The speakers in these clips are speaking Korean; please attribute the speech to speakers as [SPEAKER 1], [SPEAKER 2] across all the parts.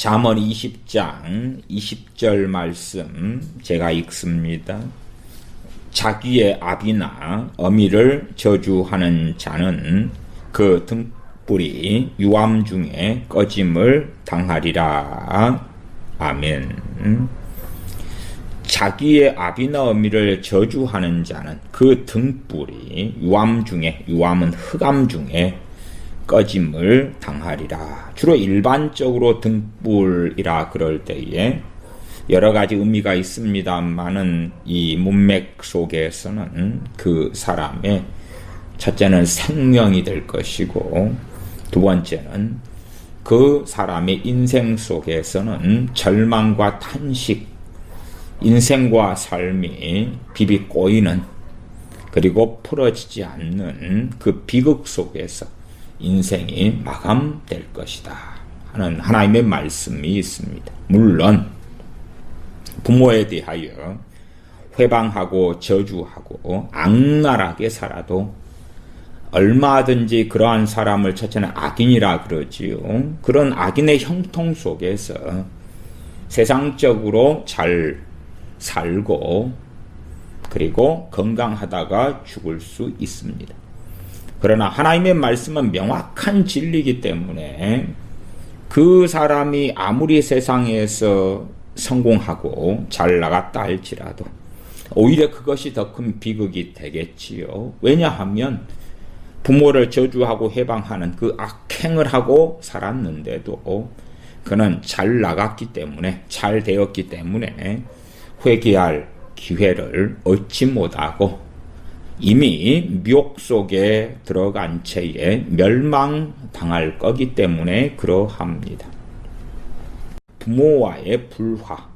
[SPEAKER 1] 잠언 20장 20절 말씀 제가 읽습니다. 자기의 아비나 어미를 저주하는 자는 그 등불이 유암 중에 꺼짐을 당하리라. 아멘. 자기의 아비나 어미를 저주하는 자는 그 등불이 유암 중에, 유암은 흑암 중에 꺼짐을 당하리라. 주로 일반적으로 등불이라 그럴 때에 여러 가지 의미가 있습니다만은 이 문맥 속에서는 그 사람의 첫째는 생명이 될 것이고 두 번째는 그 사람의 인생 속에서는 절망과 탄식, 인생과 삶이 비비 꼬이는 그리고 풀어지지 않는 그 비극 속에서 인생이 마감될 것이다 하는 하나님의 말씀이 있습니다. 물론 부모에 대하여 회방하고 저주하고 악랄하게 살아도 얼마든지 그러한 사람을 첫째는 악인이라 그러지요. 그런 악인의 형통 속에서 세상적으로 잘 살고 그리고 건강하다가 죽을 수 있습니다. 그러나 하나님의 말씀은 명확한 진리이기 때문에 그 사람이 아무리 세상에서 성공하고 잘 나갔다 할지라도 오히려 그것이 더 큰 비극이 되겠지요. 왜냐하면 부모를 저주하고 해방하는 그 악행을 하고 살았는데도 그는 잘 나갔기 때문에, 잘 되었기 때문에 회개할 기회를 얻지 못하고 이미 미혹 속에 들어간 채에 멸망당할 거기 때문에 그러합니다. 부모와의 불화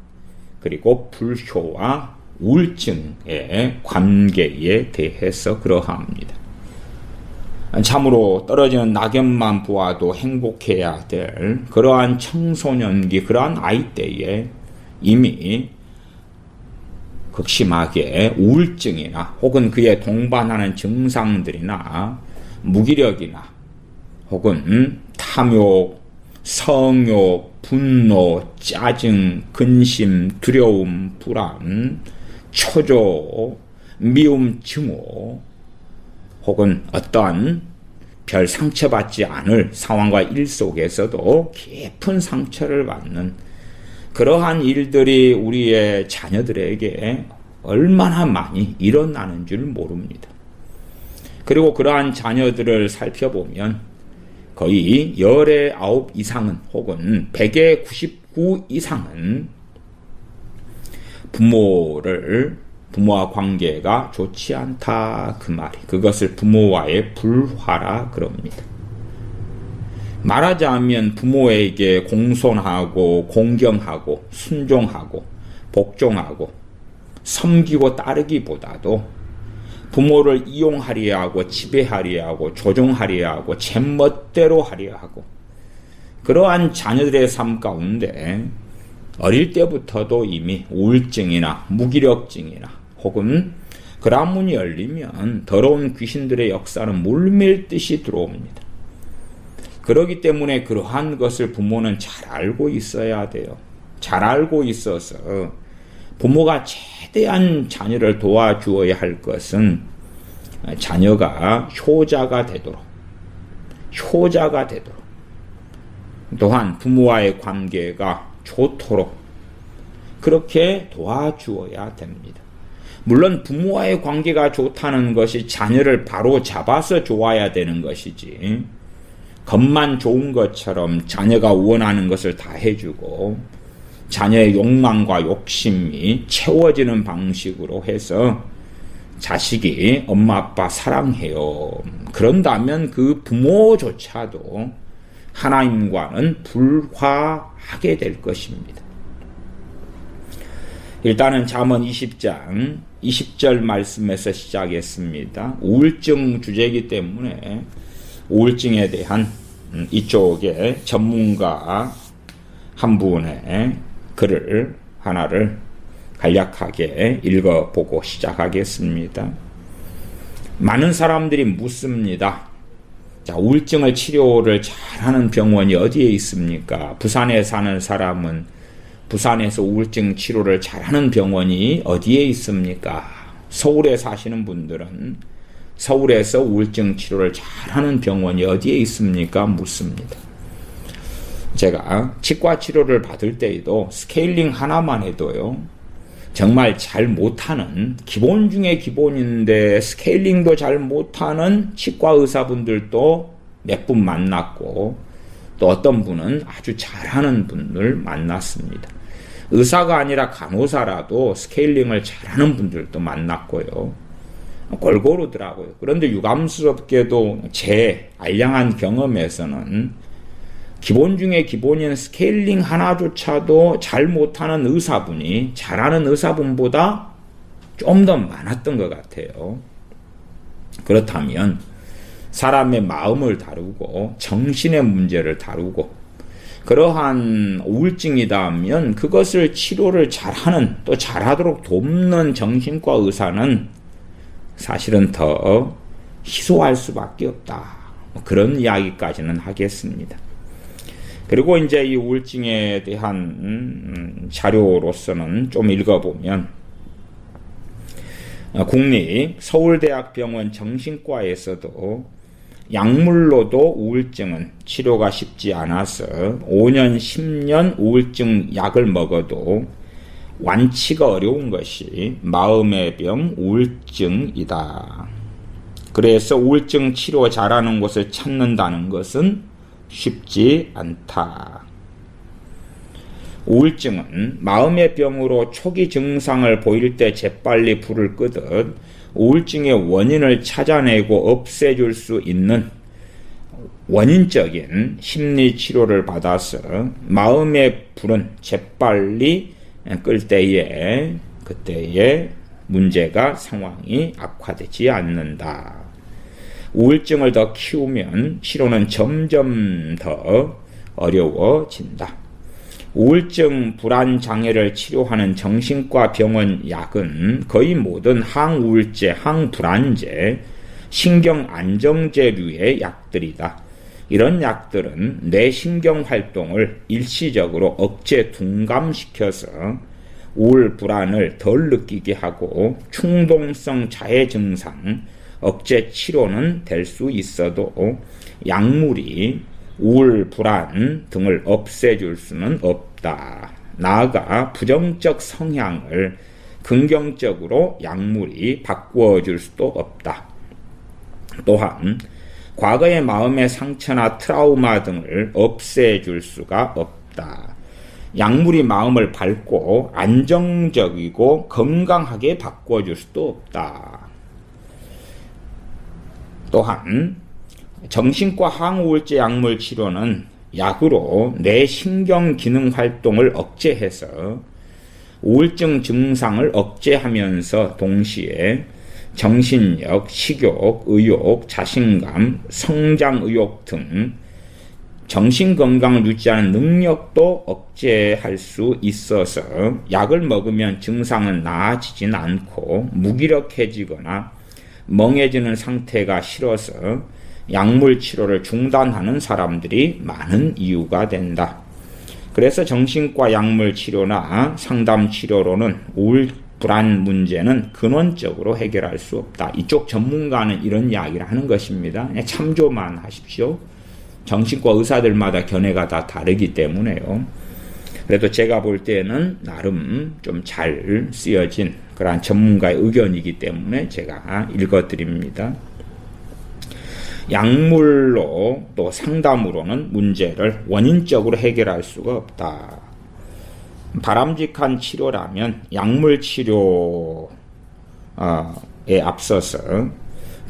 [SPEAKER 1] 그리고 불효와 우울증의 관계에 대해서 그러합니다. 참으로 떨어지는 낙엽만 보아도 행복해야 될 그러한 청소년기, 그러한 아이 때에 이미 극심하게 우울증이나 혹은 그에 동반하는 증상들이나 무기력이나 혹은 탐욕, 성욕, 분노, 짜증, 근심, 두려움, 불안, 초조, 미움, 증오 혹은 어떠한 별 상처받지 않을 상황과 일 속에서도 깊은 상처를 받는 그러한 일들이 우리의 자녀들에게 얼마나 많이 일어나는 줄 모릅니다. 그리고 그러한 자녀들을 살펴보면 거의 10의 9 이상은 혹은 100의 99 이상은 부모와 관계가 좋지 않다 그 말이. 그것을 부모와의 불화라 그럽니다. 말하자면 부모에게 공손하고 공경하고 순종하고 복종하고 섬기고 따르기보다도 부모를 이용하려 하고 지배하려 하고 조종하려 하고 제멋대로 하려 하고 그러한 자녀들의 삶 가운데 어릴 때부터도 이미 우울증이나 무기력증이나 혹은 그러한 문이 열리면 더러운 귀신들의 역사는 물밀듯이 들어옵니다. 그렇기 때문에 그러한 것을 부모는 잘 알고 있어야 돼요. 잘 알고 있어서 부모가 최대한 자녀를 도와주어야 할 것은 자녀가 효자가 되도록 또한 부모와의 관계가 좋도록 그렇게 도와주어야 됩니다. 물론 부모와의 관계가 좋다는 것이 자녀를 바로 잡아서 좋아야 되는 것이지 겉만 좋은 것처럼 자녀가 원하는 것을 다 해주고 자녀의 욕망과 욕심이 채워지는 방식으로 해서 자식이 엄마 아빠 사랑해요. 그런다면 그 부모조차도 하나님과는 불화하게 될 것입니다. 일단은 잠언 20장 20절 말씀에서 시작했습니다. 우울증 주제이기 때문에 우울증에 대한 이쪽에 전문가 한 분의 글을 하나를 간략하게 읽어보고 시작하겠습니다. 많은 사람들이 묻습니다. 자, 우울증을 치료를 잘하는 병원이 어디에 있습니까? 부산에 사는 사람은 부산에서 우울증 치료를 잘하는 병원이 어디에 있습니까? 서울에 사시는 분들은 서울에서 우울증 치료를 잘하는 병원이 어디에 있습니까? 묻습니다. 제가 치과 치료를 받을 때에도 스케일링 하나만 해도요, 정말 잘 못하는, 기본 중에 기본인데 스케일링도 잘 못하는 치과 의사분들도 몇 분 만났고, 또 어떤 분은 아주 잘하는 분들 만났습니다. 의사가 아니라 간호사라도 스케일링을 잘하는 분들도 만났고요. 골고루더라고요. 그런데 유감스럽게도 제 알량한 경험에서는 기본 중에 기본인 스케일링 하나조차도 잘 못하는 의사분이 잘하는 의사분보다 좀 더 많았던 것 같아요. 그렇다면 사람의 마음을 다루고 정신의 문제를 다루고 그러한 우울증이다 면 그것을 치료를 잘하는, 또 잘하도록 돕는 정신과 의사는 사실은 더 희소할 수밖에 없다. 그런 이야기까지는 하겠습니다. 그리고 이제 이 우울증에 대한 자료로서는 좀 읽어보면, 국립서울대학병원 정신과에서도 약물로도 우울증은 치료가 쉽지 않아서 5년, 10년 우울증 약을 먹어도 완치가 어려운 것이 마음의 병 우울증이다. 그래서 우울증 치료 잘하는 곳을 찾는다는 것은 쉽지 않다. 우울증은 마음의 병으로 초기 증상을 보일 때 재빨리 불을 끄듯 우울증의 원인을 찾아내고 없애줄 수 있는 원인적인 심리 치료를 받아서 마음의 불은 재빨리 끌 때에 그때의 문제가 상황이 악화되지 않는다. 우울증을 더 키우면 치료는 점점 더 어려워진다. 우울증 불안 장애를 치료하는 정신과 병원 약은 거의 모든 항우울제, 항불안제, 신경안정제류의 약들이다. 이런 약들은 뇌 신경 활동을 일시적으로 억제 둔감시켜서 우울 불안을 덜 느끼게 하고 충동성 자해 증상, 억제 치료는 될 수 있어도 약물이 우울, 불안 등을 없애줄 수는 없다. 나아가 부정적 성향을 긍정적으로 약물이 바꾸어줄 수도 없다. 또한 과거의 마음의 상처나 트라우마 등을 없애줄 수가 없다. 약물이 마음을 밝고 안정적이고 건강하게 바꿔줄 수도 없다. 또한 정신과 항우울제 약물 치료는 약으로 뇌 신경 기능 활동을 억제해서 우울증 증상을 억제하면서 동시에 정신력, 식욕, 의욕, 자신감, 성장 의욕 등 정신건강을 유지하는 능력도 억제할 수 있어서 약을 먹으면 증상은 나아지진 않고 무기력해지거나 멍해지는 상태가 싫어서 약물 치료를 중단하는 사람들이 많은 이유가 된다. 그래서 정신과 약물 치료나 상담 치료로는 우울 불안 문제는 근원적으로 해결할 수 없다. 이쪽 전문가는 이런 이야기를 하는 것입니다. 참조만 하십시오. 정신과 의사들마다 견해가 다 다르기 때문에요. 그래도 제가 볼 때는 나름 좀 잘 쓰여진 그러한 전문가의 의견이기 때문에 제가 읽어드립니다. 약물로 또 상담으로는 문제를 원인적으로 해결할 수가 없다. 바람직한 치료라면 약물 치료에 앞서서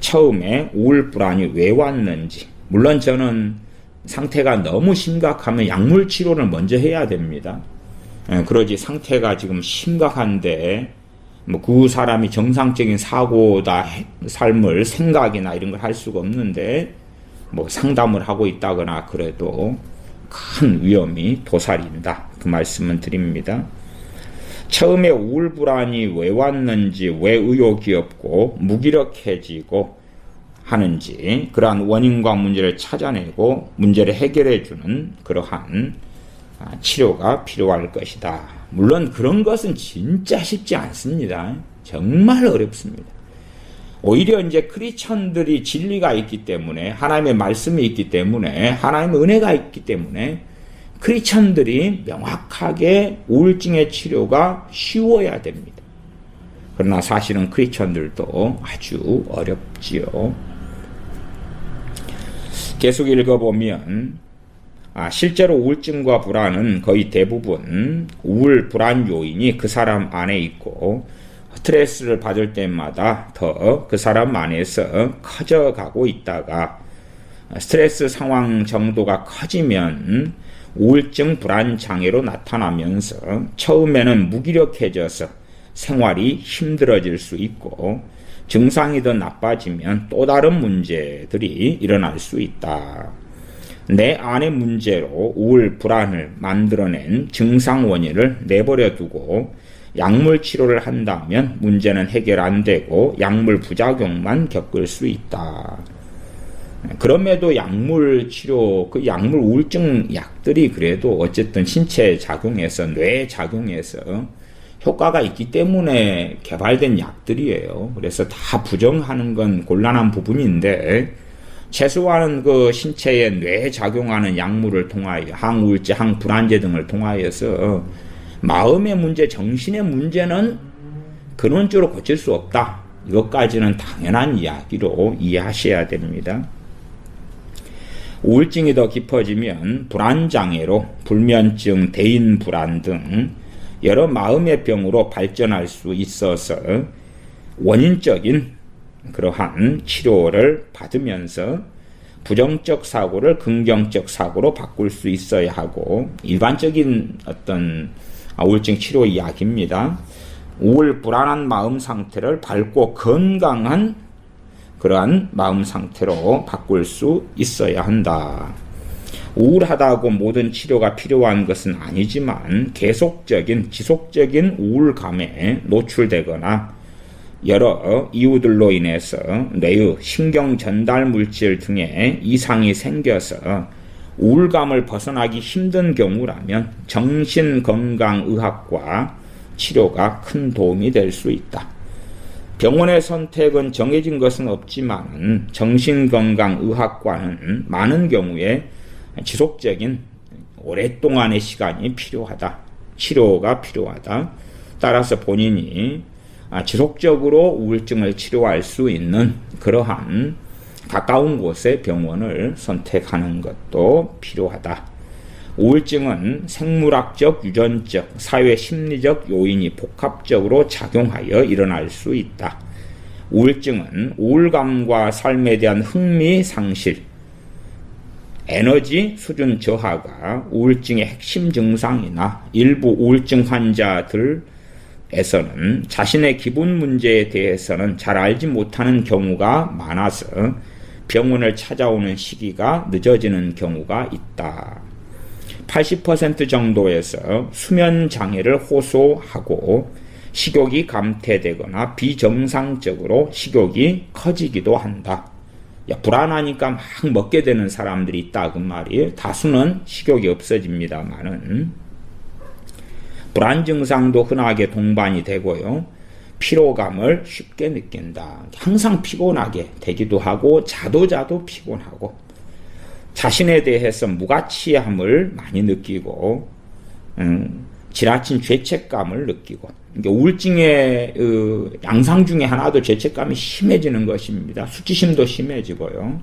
[SPEAKER 1] 처음에 우울 불안이 왜 왔는지, 물론 저는 상태가 너무 심각하면 약물 치료를 먼저 해야 됩니다. 그러지 상태가 지금 심각한데 뭐 그 사람이 정상적인 사고다 삶을 생각이나 이런 걸 할 수가 없는데 뭐 상담을 하고 있다거나 그래도 큰 위험이 도사린다. 그 말씀은 드립니다. 처음에 우울불안이 왜 왔는지, 왜 의욕이 없고 무기력해지고 하는지, 그러한 원인과 문제를 찾아내고 문제를 해결해 주는 그러한 치료가 필요할 것이다. 물론 그런 것은 진짜 쉽지 않습니다. 정말 어렵습니다. 오히려 이제 크리스천들이 진리가 있기 때문에, 하나님의 말씀이 있기 때문에, 하나님의 은혜가 있기 때문에 크리스천들이 명확하게 우울증의 치료가 쉬워야 됩니다. 그러나 사실은 크리스천들도 아주 어렵지요. 계속 읽어보면 실제로 우울증과 불안은 거의 대부분 우울, 불안 요인이 그 사람 안에 있고 스트레스를 받을 때마다 더 그 사람 안에서 커져가고 있다가 스트레스 상황 정도가 커지면 우울증, 불안 장애로 나타나면서 처음에는 무기력해져서 생활이 힘들어질 수 있고 증상이 더 나빠지면 또 다른 문제들이 일어날 수 있다. 내 안의 문제로 우울, 불안을 만들어낸 증상 원인을 내버려 두고 약물 치료를 한다면 문제는 해결 안 되고 약물 부작용만 겪을 수 있다. 그럼에도 약물 치료, 그 약물 우울증 약들이 그래도 어쨌든 신체 작용해서, 뇌 작용해서 효과가 있기 때문에 개발된 약들이에요. 그래서 다 부정하는 건 곤란한 부분인데, 최소한은 그 신체에 뇌 작용하는 약물을 통하여 항우울제, 항불안제 등을 통하여서 마음의 문제, 정신의 문제는 근원적으로 고칠 수 없다. 이것까지는 당연한 이야기로 이해하셔야 됩니다. 우울증이 더 깊어지면 불안장애로 불면증, 대인불안 등 여러 마음의 병으로 발전할 수 있어서 원인적인 그러한 치료를 받으면서 부정적 사고를 긍정적 사고로 바꿀 수 있어야 하고, 일반적인 어떤 우울증 치료 이야기입니다. 우울, 불안한 마음 상태를 밝고 건강한 그러한 마음 상태로 바꿀 수 있어야 한다. 우울하다고 모든 치료가 필요한 것은 아니지만 계속적인, 지속적인 우울감에 노출되거나 여러 이유들로 인해서 뇌의 신경 전달 물질 등의 이상이 생겨서 우울감을 벗어나기 힘든 경우라면 정신건강의학과 치료가 큰 도움이 될 수 있다. 병원의 선택은 정해진 것은 없지만 정신건강의학과는 많은 경우에 지속적인 오랫동안의 시간이 필요하다. 치료가 필요하다. 따라서 본인이 지속적으로 우울증을 치료할 수 있는 그러한 가까운 곳의 병원을 선택하는 것도 필요하다. 우울증은 생물학적, 유전적, 사회 심리적 요인이 복합적으로 작용하여 일어날 수 있다. 우울증은 우울감과 삶에 대한 흥미 상실, 에너지 수준 저하가 우울증의 핵심 증상이나 일부 우울증 환자들에서는 자신의 기분 문제에 대해서는 잘 알지 못하는 경우가 많아서 병원을 찾아오는 시기가 늦어지는 경우가 있다. 80% 정도에서 수면 장애를 호소하고 식욕이 감퇴되거나 비정상적으로 식욕이 커지기도 한다. 불안하니까 막 먹게 되는 사람들이 있다 그 말이에요. 다수는 식욕이 없어집니다만은 불안 증상도 흔하게 동반이 되고요. 피로감을 쉽게 느낀다. 항상 피곤하게 되기도 하고 자도 피곤하고 자신에 대해서 무가치함을 많이 느끼고 지나친 죄책감을 느끼고, 그러니까 우울증의 양상 중에 하나도 죄책감이 심해지는 것입니다. 수치심도 심해지고요.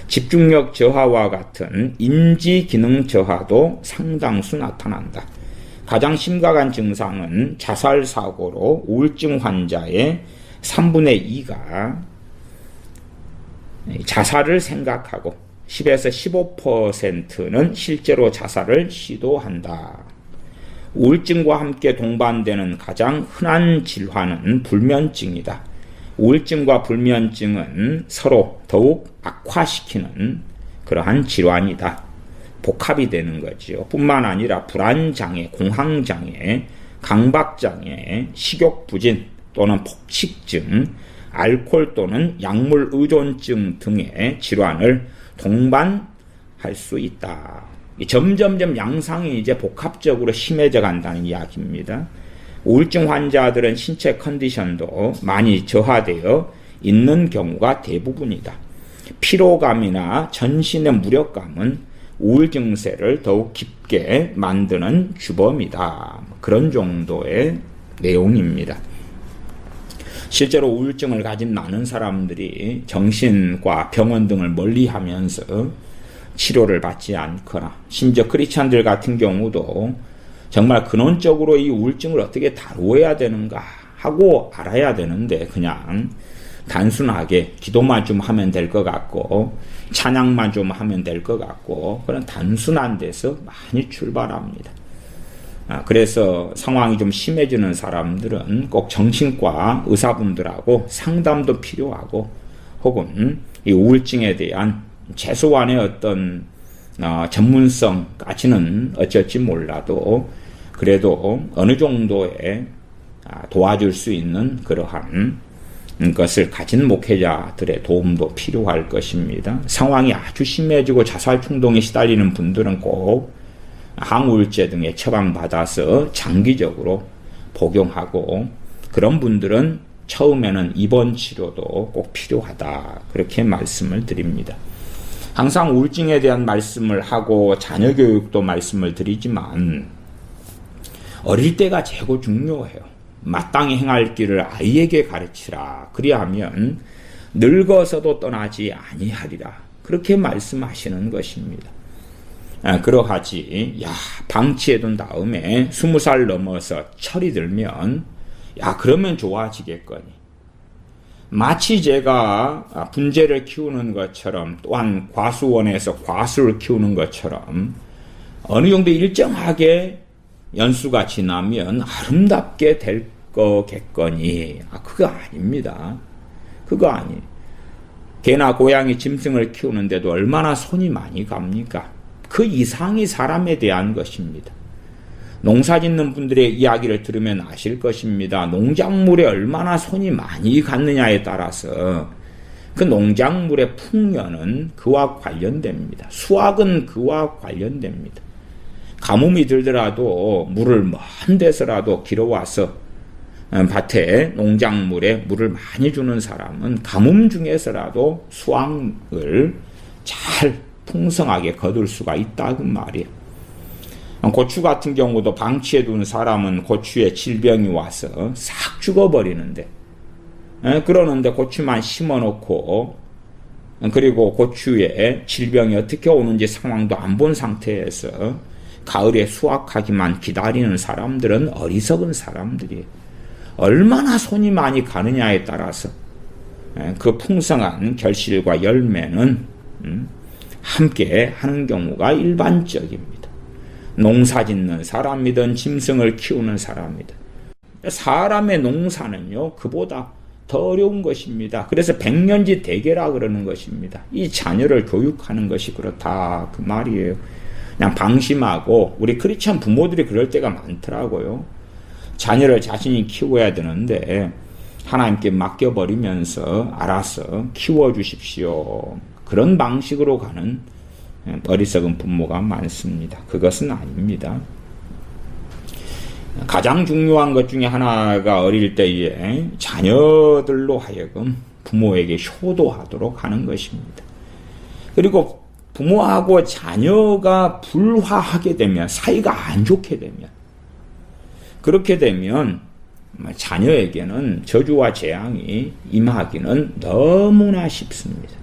[SPEAKER 1] 집중력 저하와 같은 인지 기능 저하도 상당수 나타난다. 가장 심각한 증상은 자살 사고로 우울증 환자의 3분의 2가 자살을 생각하고 10에서 15%는 실제로 자살을 시도한다. 우울증과 함께 동반되는 가장 흔한 질환은 불면증이다. 우울증과 불면증은 서로 더욱 악화시키는 그러한 질환이다. 복합이 되는 거죠. 뿐만 아니라 불안장애, 공황장애, 강박장애, 식욕부진 또는 폭식증, 알코올 또는 약물 의존증 등의 질환을 동반할 수 있다. 점점점 양상이 이제 복합적으로 심해져 간다는 이야기입니다. 우울증 환자들은 신체 컨디션도 많이 저하되어 있는 경우가 대부분이다. 피로감이나 전신의 무력감은 우울 증세를 더욱 깊게 만드는 주범이다. 그런 정도의 내용입니다. 실제로 우울증을 가진 많은 사람들이 정신과 병원 등을 멀리하면서 치료를 받지 않거나 심지어 크리스찬들 같은 경우도 정말 근원적으로 이 우울증을 어떻게 다루어야 되는가 하고 알아야 되는데 그냥 단순하게 기도만 좀 하면 될 것 같고 찬양만 좀 하면 될 것 같고 그런 단순한 데서 많이 출발합니다. 그래서 상황이 좀 심해지는 사람들은 꼭 정신과 의사분들하고 상담도 필요하고 혹은 이 우울증에 대한 최소한의 어떤 전문성까지는 어쩔지 몰라도 그래도 어느 정도의 도와줄 수 있는 그러한 것을 가진 목회자들의 도움도 필요할 것입니다. 상황이 아주 심해지고 자살 충동에 시달리는 분들은 꼭 항우울제 등에 처방받아서 장기적으로 복용하고 그런 분들은 처음에는 입원 치료도 꼭 필요하다. 그렇게 말씀을 드립니다. 항상 우울증에 대한 말씀을 하고 자녀 교육도 말씀을 드리지만 어릴 때가 최고 중요해요. 마땅히 행할 길을 아이에게 가르치라. 그리하면 늙어서도 떠나지 아니하리라. 그렇게 말씀하시는 것입니다. 그러하지 방치해둔 다음에 20살 넘어서 철이 들면 그러면 좋아지겠거니. 마치 제가 분재를 키우는 것처럼 또한 과수원에서 과수를 키우는 것처럼 어느 정도 일정하게 연수가 지나면 아름답게 될 거겠거니. 그거 아닙니다. 그거 아니에요. 개나 고양이 짐승을 키우는데도 얼마나 손이 많이 갑니까? 그 이상이 사람에 대한 것입니다. 농사 짓는 분들의 이야기를 들으면 아실 것입니다. 농작물에 얼마나 손이 많이 갔느냐에 따라서 그 농작물의 풍년은 그와 관련됩니다. 수확은 그와 관련됩니다. 가뭄이 들더라도 물을 먼 데서라도 길어와서 밭에 농작물에 물을 많이 주는 사람은 가뭄 중에서라도 수확을 잘 풍성하게 거둘 수가 있다 그 말이에요. 고추 같은 경우도 방치해둔 사람은 고추에 질병이 와서 싹 죽어버리는데 그러는데 고추만 심어놓고 그리고 고추에 질병이 어떻게 오는지 상황도 안 본 상태에서 가을에 수확하기만 기다리는 사람들은 어리석은 사람들이에요. 얼마나 손이 많이 가느냐에 따라서 그 풍성한 결실과 열매는 함께 하는 경우가 일반적입니다. 농사 짓는 사람이든 짐승을 키우는 사람이든 사람의 농사는요 그보다 더 어려운 것입니다. 그래서 백년지 대계라 그러는 것입니다. 이 자녀를 교육하는 것이 그렇다 그 말이에요. 그냥 방심하고 우리 크리스찬 부모들이 그럴 때가 많더라고요. 자녀를 자신이 키워야 되는데 하나님께 맡겨버리면서 알아서 키워주십시오. 그런 방식으로 가는 어리석은 부모가 많습니다. 그것은 아닙니다. 가장 중요한 것 중에 하나가 어릴 때에 자녀들로 하여금 부모에게 효도하도록 하는 것입니다. 그리고 부모하고 자녀가 불화하게 되면 사이가 안 좋게 되면 그렇게 되면 자녀에게는 저주와 재앙이 임하기는 너무나 쉽습니다.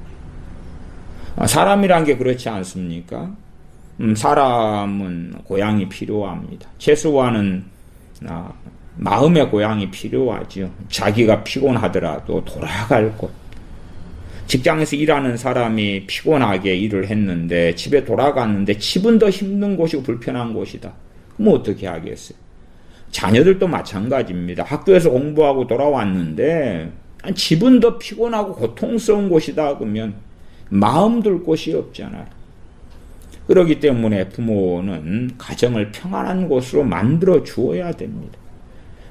[SPEAKER 1] 사람이란 게 그렇지 않습니까? 사람은 고향이 필요합니다. 최소한은 마음의 고향이 필요하죠. 자기가 피곤하더라도 돌아갈 곳. 직장에서 일하는 사람이 피곤하게 일을 했는데 집에 돌아갔는데 집은 더 힘든 곳이고 불편한 곳이다. 그럼 어떻게 하겠어요? 자녀들도 마찬가지입니다. 학교에서 공부하고 돌아왔는데 집은 더 피곤하고 고통스러운 곳이다 그러면 마음 둘 곳이 없잖아요. 그렇기 때문에 부모는 가정을 평안한 곳으로 만들어 주어야 됩니다.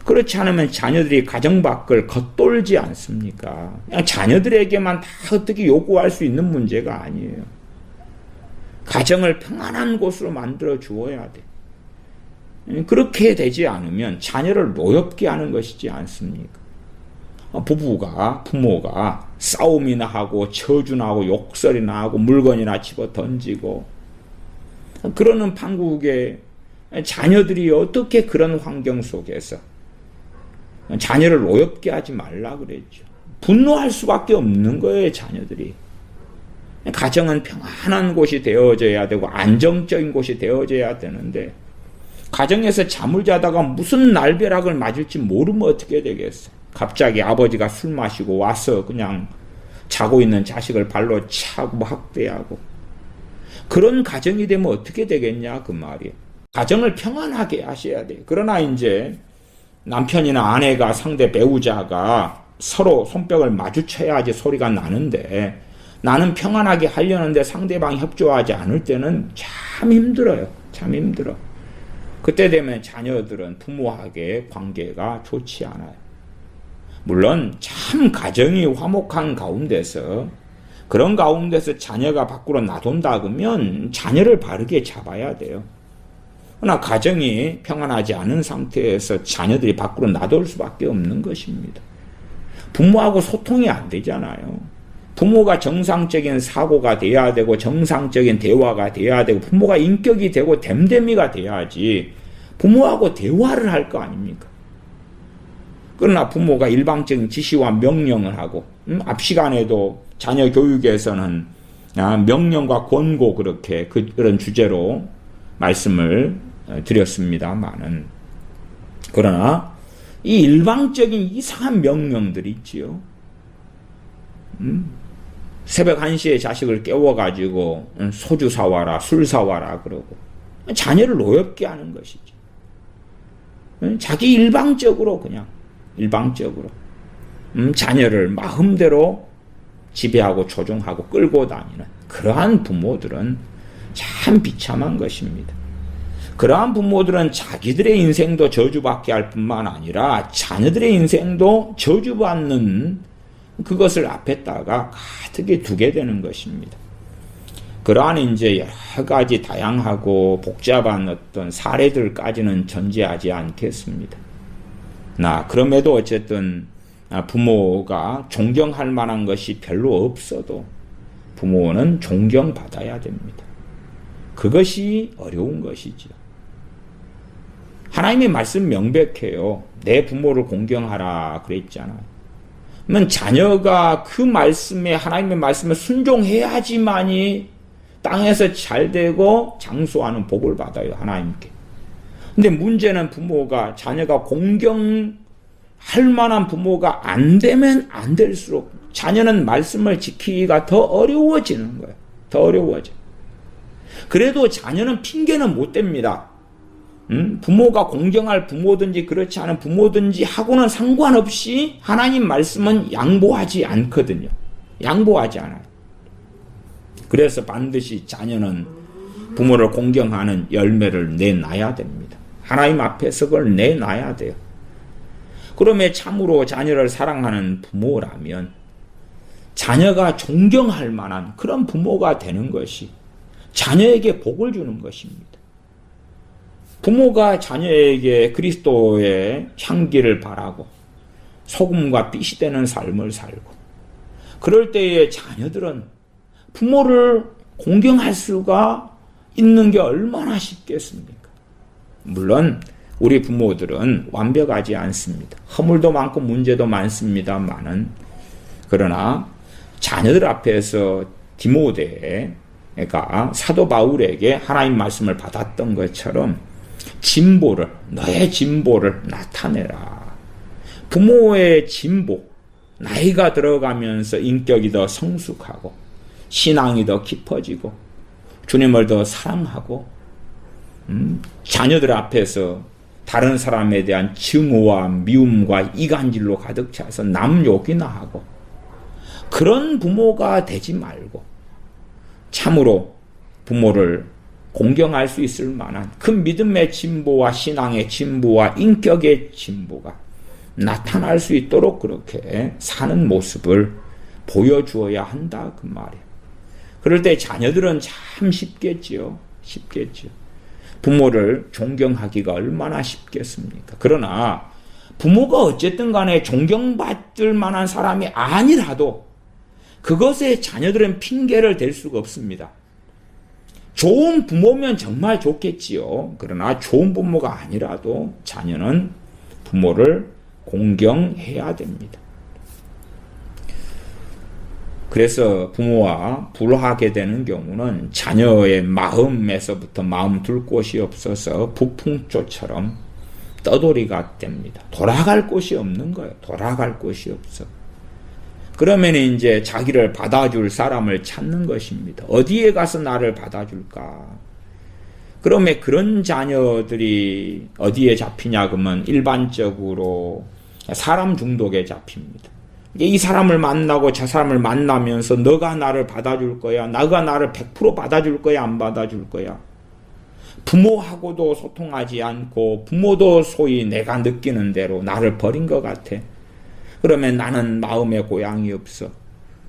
[SPEAKER 1] 그렇지 않으면 자녀들이 가정 밖을 겉돌지 않습니까? 그냥 자녀들에게만 다 어떻게 요구할 수 있는 문제가 아니에요. 가정을 평안한 곳으로 만들어 주어야 돼. 그렇게 되지 않으면 자녀를 노엽게 하는 것이지 않습니까? 부모가 싸움이나 하고 저주나 하고 욕설이나 하고 물건이나 집어 던지고 그러는 판국에 자녀들이 어떻게 그런 환경 속에서 자녀를 노엽게 하지 말라 그랬죠. 분노할 수밖에 없는 거예요, 자녀들이. 가정은 평안한 곳이 되어져야 되고 안정적인 곳이 되어져야 되는데 가정에서 잠을 자다가 무슨 날벼락을 맞을지 모르면 어떻게 되겠어요. 갑자기 아버지가 술 마시고 와서 그냥 자고 있는 자식을 발로 차고 학대하고 그런 가정이 되면 어떻게 되겠냐 그 말이에요. 가정을 평안하게 하셔야 돼요. 그러나 이제 남편이나 아내가 상대 배우자가 서로 손뼉을 마주쳐야지 소리가 나는데 나는 평안하게 하려는데 상대방이 협조하지 않을 때는 참 힘들어요. 참 힘들어. 그때 되면 자녀들은 부모와의 관계가 좋지 않아요. 물론 참 가정이 화목한 가운데서 그런 가운데서 자녀가 밖으로 나돈다 그러면 자녀를 바르게 잡아야 돼요. 그러나 가정이 평안하지 않은 상태에서 자녀들이 밖으로 나돌 수밖에 없는 것입니다. 부모하고 소통이 안 되잖아요. 부모가 정상적인 사고가 돼야 되고 정상적인 대화가 돼야 되고 부모가 인격이 되고 됨됨이가 돼야지 부모하고 대화를 할 거 아닙니까? 그러나 부모가 일방적인 지시와 명령을 하고 앞 시간에도 자녀 교육에서는 명령과 권고 그렇게 그런 주제로 말씀을 드렸습니다만은 그러나 이 일방적인 이상한 명령들이 있지요. 새벽 1시에 자식을 깨워가지고 소주 사와라 술 사와라 그러고 자녀를 노엽게 하는 것이죠. 자기 일방적으로 그냥 일방적으로 자녀를 마음대로 지배하고 조종하고 끌고 다니는 그러한 부모들은 참 비참한 것입니다. 그러한 부모들은 자기들의 인생도 저주받게 할 뿐만 아니라 자녀들의 인생도 저주받는 그것을 앞에다가 가득히 두게 되는 것입니다. 그러한 이제 여러 가지 다양하고 복잡한 어떤 사례들까지는 전제하지 않겠습니다. 그럼에도 어쨌든 부모가 존경할 만한 것이 별로 없어도 부모는 존경받아야 됩니다. 그것이 어려운 것이지요. 하나님의 말씀 명백해요. 내 부모를 공경하라 그랬잖아요. 그러면 자녀가 그 말씀에 하나님의 말씀에 순종해야지만이 땅에서 잘되고 장수하는 복을 받아요. 하나님께. 근데 문제는 부모가 자녀가 공경할 만한 부모가 안 되면 안 될수록 자녀는 말씀을 지키기가 더 어려워지는 거예요. 더 어려워져. 그래도 자녀는 핑계는 못 댑니다. 부모가 공경할 부모든지 그렇지 않은 부모든지 하고는 상관없이 하나님 말씀은 양보하지 않거든요. 양보하지 않아요. 그래서 반드시 자녀는 부모를 공경하는 열매를 내놔야 됩니다. 하나님 앞에서 그걸 내놔야 돼요. 그러면 참으로 자녀를 사랑하는 부모라면 자녀가 존경할 만한 그런 부모가 되는 것이 자녀에게 복을 주는 것입니다. 부모가 자녀에게 그리스도의 향기를 바라고 소금과 빛이 되는 삶을 살고 그럴 때에 자녀들은 부모를 공경할 수가 있는 게 얼마나 쉽겠습니까? 물론 우리 부모들은 완벽하지 않습니다. 허물도 많고 문제도 많습니다만은 그러나 자녀들 앞에서 디모데가 사도 바울에게 하나님 말씀을 받았던 것처럼 너의 진보를 나타내라. 부모의 진보, 나이가 들어가면서 인격이 더 성숙하고 신앙이 더 깊어지고 주님을 더 사랑하고 자녀들 앞에서 다른 사람에 대한 증오와 미움과 이간질로 가득 차서 남 욕이나 하고 그런 부모가 되지 말고 참으로 부모를 공경할 수 있을 만한 큰 믿음의 진보와 신앙의 진보와 인격의 진보가 나타날 수 있도록 그렇게 사는 모습을 보여주어야 한다 그 말이에요. 그럴 때 자녀들은 참 쉽겠지요. 부모를 존경하기가 얼마나 쉽겠습니까? 그러나 부모가 어쨌든 간에 존경받을 만한 사람이 아니라도 그것에 자녀들은 핑계를 댈 수가 없습니다. 좋은 부모면 정말 좋겠지요. 그러나 좋은 부모가 아니라도 자녀는 부모를 공경해야 됩니다. 그래서 부모와 불화하게 되는 경우는 자녀의 마음에서부터 마음 둘 곳이 없어서 북풍조처럼 떠돌이가 됩니다. 돌아갈 곳이 없는 거예요. 돌아갈 곳이 없어. 그러면 이제 자기를 받아줄 사람을 찾는 것입니다. 어디에 가서 나를 받아줄까? 그러면 그런 자녀들이 어디에 잡히냐 그러면 일반적으로 사람 중독에 잡힙니다. 이 사람을 만나고 저 사람을 만나면서 너가 나를 받아줄 거야? 너가 나를 100% 받아줄 거야? 안 받아줄 거야? 부모하고도 소통하지 않고 부모도 소위 내가 느끼는 대로 나를 버린 것 같아. 그러면 나는 마음의 고향이 없어.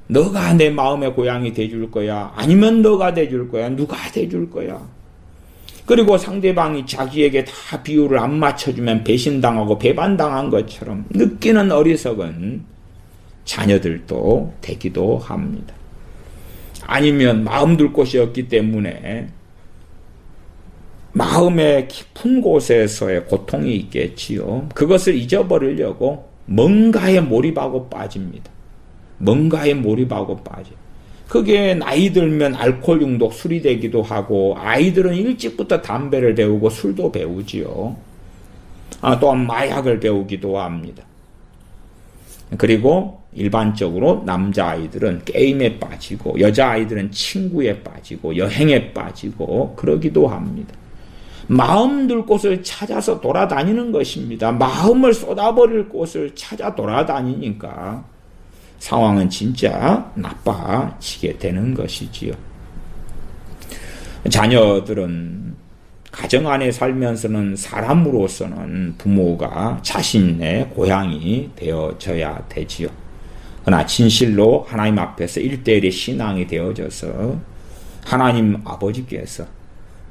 [SPEAKER 1] 너가 내 마음의 고향이 돼줄 거야? 아니면 너가 돼줄 거야? 누가 돼줄 거야? 그리고 상대방이 자기에게 다 비율을 안 맞춰주면 배신당하고 배반당한 것처럼 느끼는 어리석은 자녀들도 되기도 합니다. 아니면 마음 둘 곳이 없기 때문에 마음의 깊은 곳에서의 고통이 있겠지요. 그것을 잊어버리려고 뭔가에 몰입하고 빠집니다. 뭔가에 몰입하고 빠져. 그게 나이 들면 알코올 중독, 술이 되기도 하고 아이들은 일찍부터 담배를 배우고 술도 배우지요. 또한 마약을 배우기도 합니다. 그리고 일반적으로 남자아이들은 게임에 빠지고 여자아이들은 친구에 빠지고 여행에 빠지고 그러기도 합니다. 마음 둘 곳을 찾아서 돌아다니는 것입니다. 마음을 쏟아버릴 곳을 찾아 돌아다니니까 상황은 진짜 나빠지게 되는 것이지요. 자녀들은 가정 안에 살면서는 사람으로서는 부모가 자신의 고향이 되어져야 되지요. 그러나 진실로 하나님 앞에서 1:1의 신앙이 되어져서 하나님 아버지께서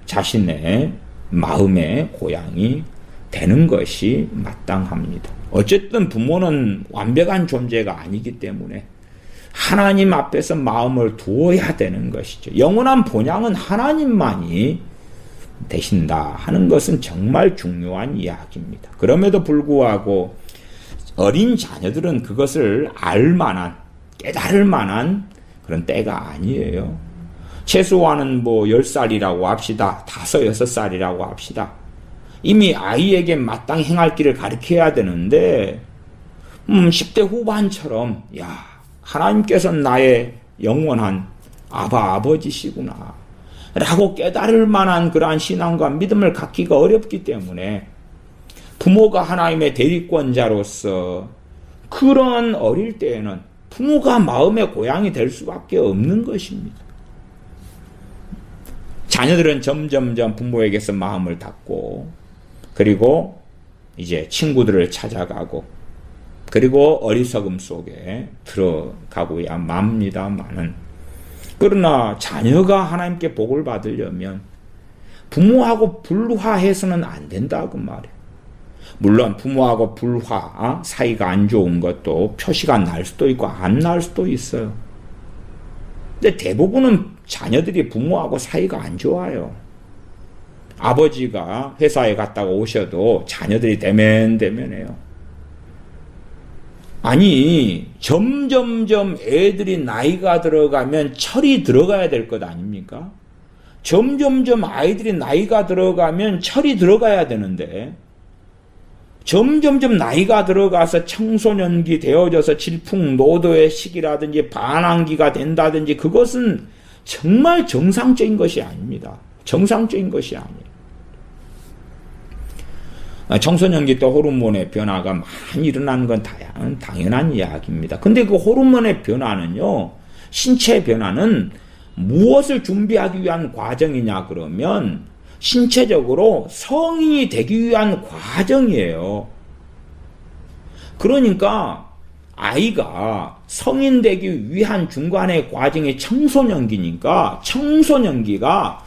[SPEAKER 1] 자신의 마음의 고향이 되는 것이 마땅합니다. 어쨌든 부모는 완벽한 존재가 아니기 때문에 하나님 앞에서 마음을 두어야 되는 것이죠. 영원한 본향은 하나님만이 되신다 하는 것은 정말 중요한 이야기입니다. 그럼에도 불구하고 어린 자녀들은 그것을 알만한, 깨달을 만한 그런 때가 아니에요. 최소한은 10살이라고 합시다. 5, 6살이라고 합시다. 이미 아이에게 마땅히 행할 길을 가르쳐야 되는데 10대 후반처럼 하나님께서는 나의 영원한 아버지시구나 라고 깨달을 만한 그러한 신앙과 믿음을 갖기가 어렵기 때문에 부모가 하나님의 대리권자로서 그런 어릴 때에는 부모가 마음의 고향이 될 수밖에 없는 것입니다. 자녀들은 점점점 부모에게서 마음을 닫고 그리고 이제 친구들을 찾아가고 그리고 어리석음 속에 들어가고야 맙니다마는 그러나 자녀가 하나님께 복을 받으려면 부모하고 불화해서는 안 된다고 말이에요. 물론 부모하고 불화 사이가 안 좋은 것도 표시가 날 수도 있고 안 날 수도 있어요. 근데 대부분은 자녀들이 부모하고 사이가 안 좋아요. 아버지가 회사에 갔다가 오셔도 자녀들이 대면대면해요. 아니 점점점 애들이 나이가 들어가면 철이 들어가야 될 것 아닙니까? 점점점 아이들이 나이가 들어가면 철이 들어가야 되는데 점점점 나이가 들어가서 청소년기 되어져서 질풍노도의 시기라든지 반항기가 된다든지 그것은 정말 정상적인 것이 아닙니다. 정상적인 것이 아니에요. 청소년기 때 호르몬의 변화가 많이 일어나는 건 당연한 이야기입니다. 근데 그 호르몬의 변화는요, 신체 변화는 무엇을 준비하기 위한 과정이냐 그러면 신체적으로 성인이 되기 위한 과정이에요. 그러니까 아이가 성인 되기 위한 중간의 과정이 청소년기니까 청소년기가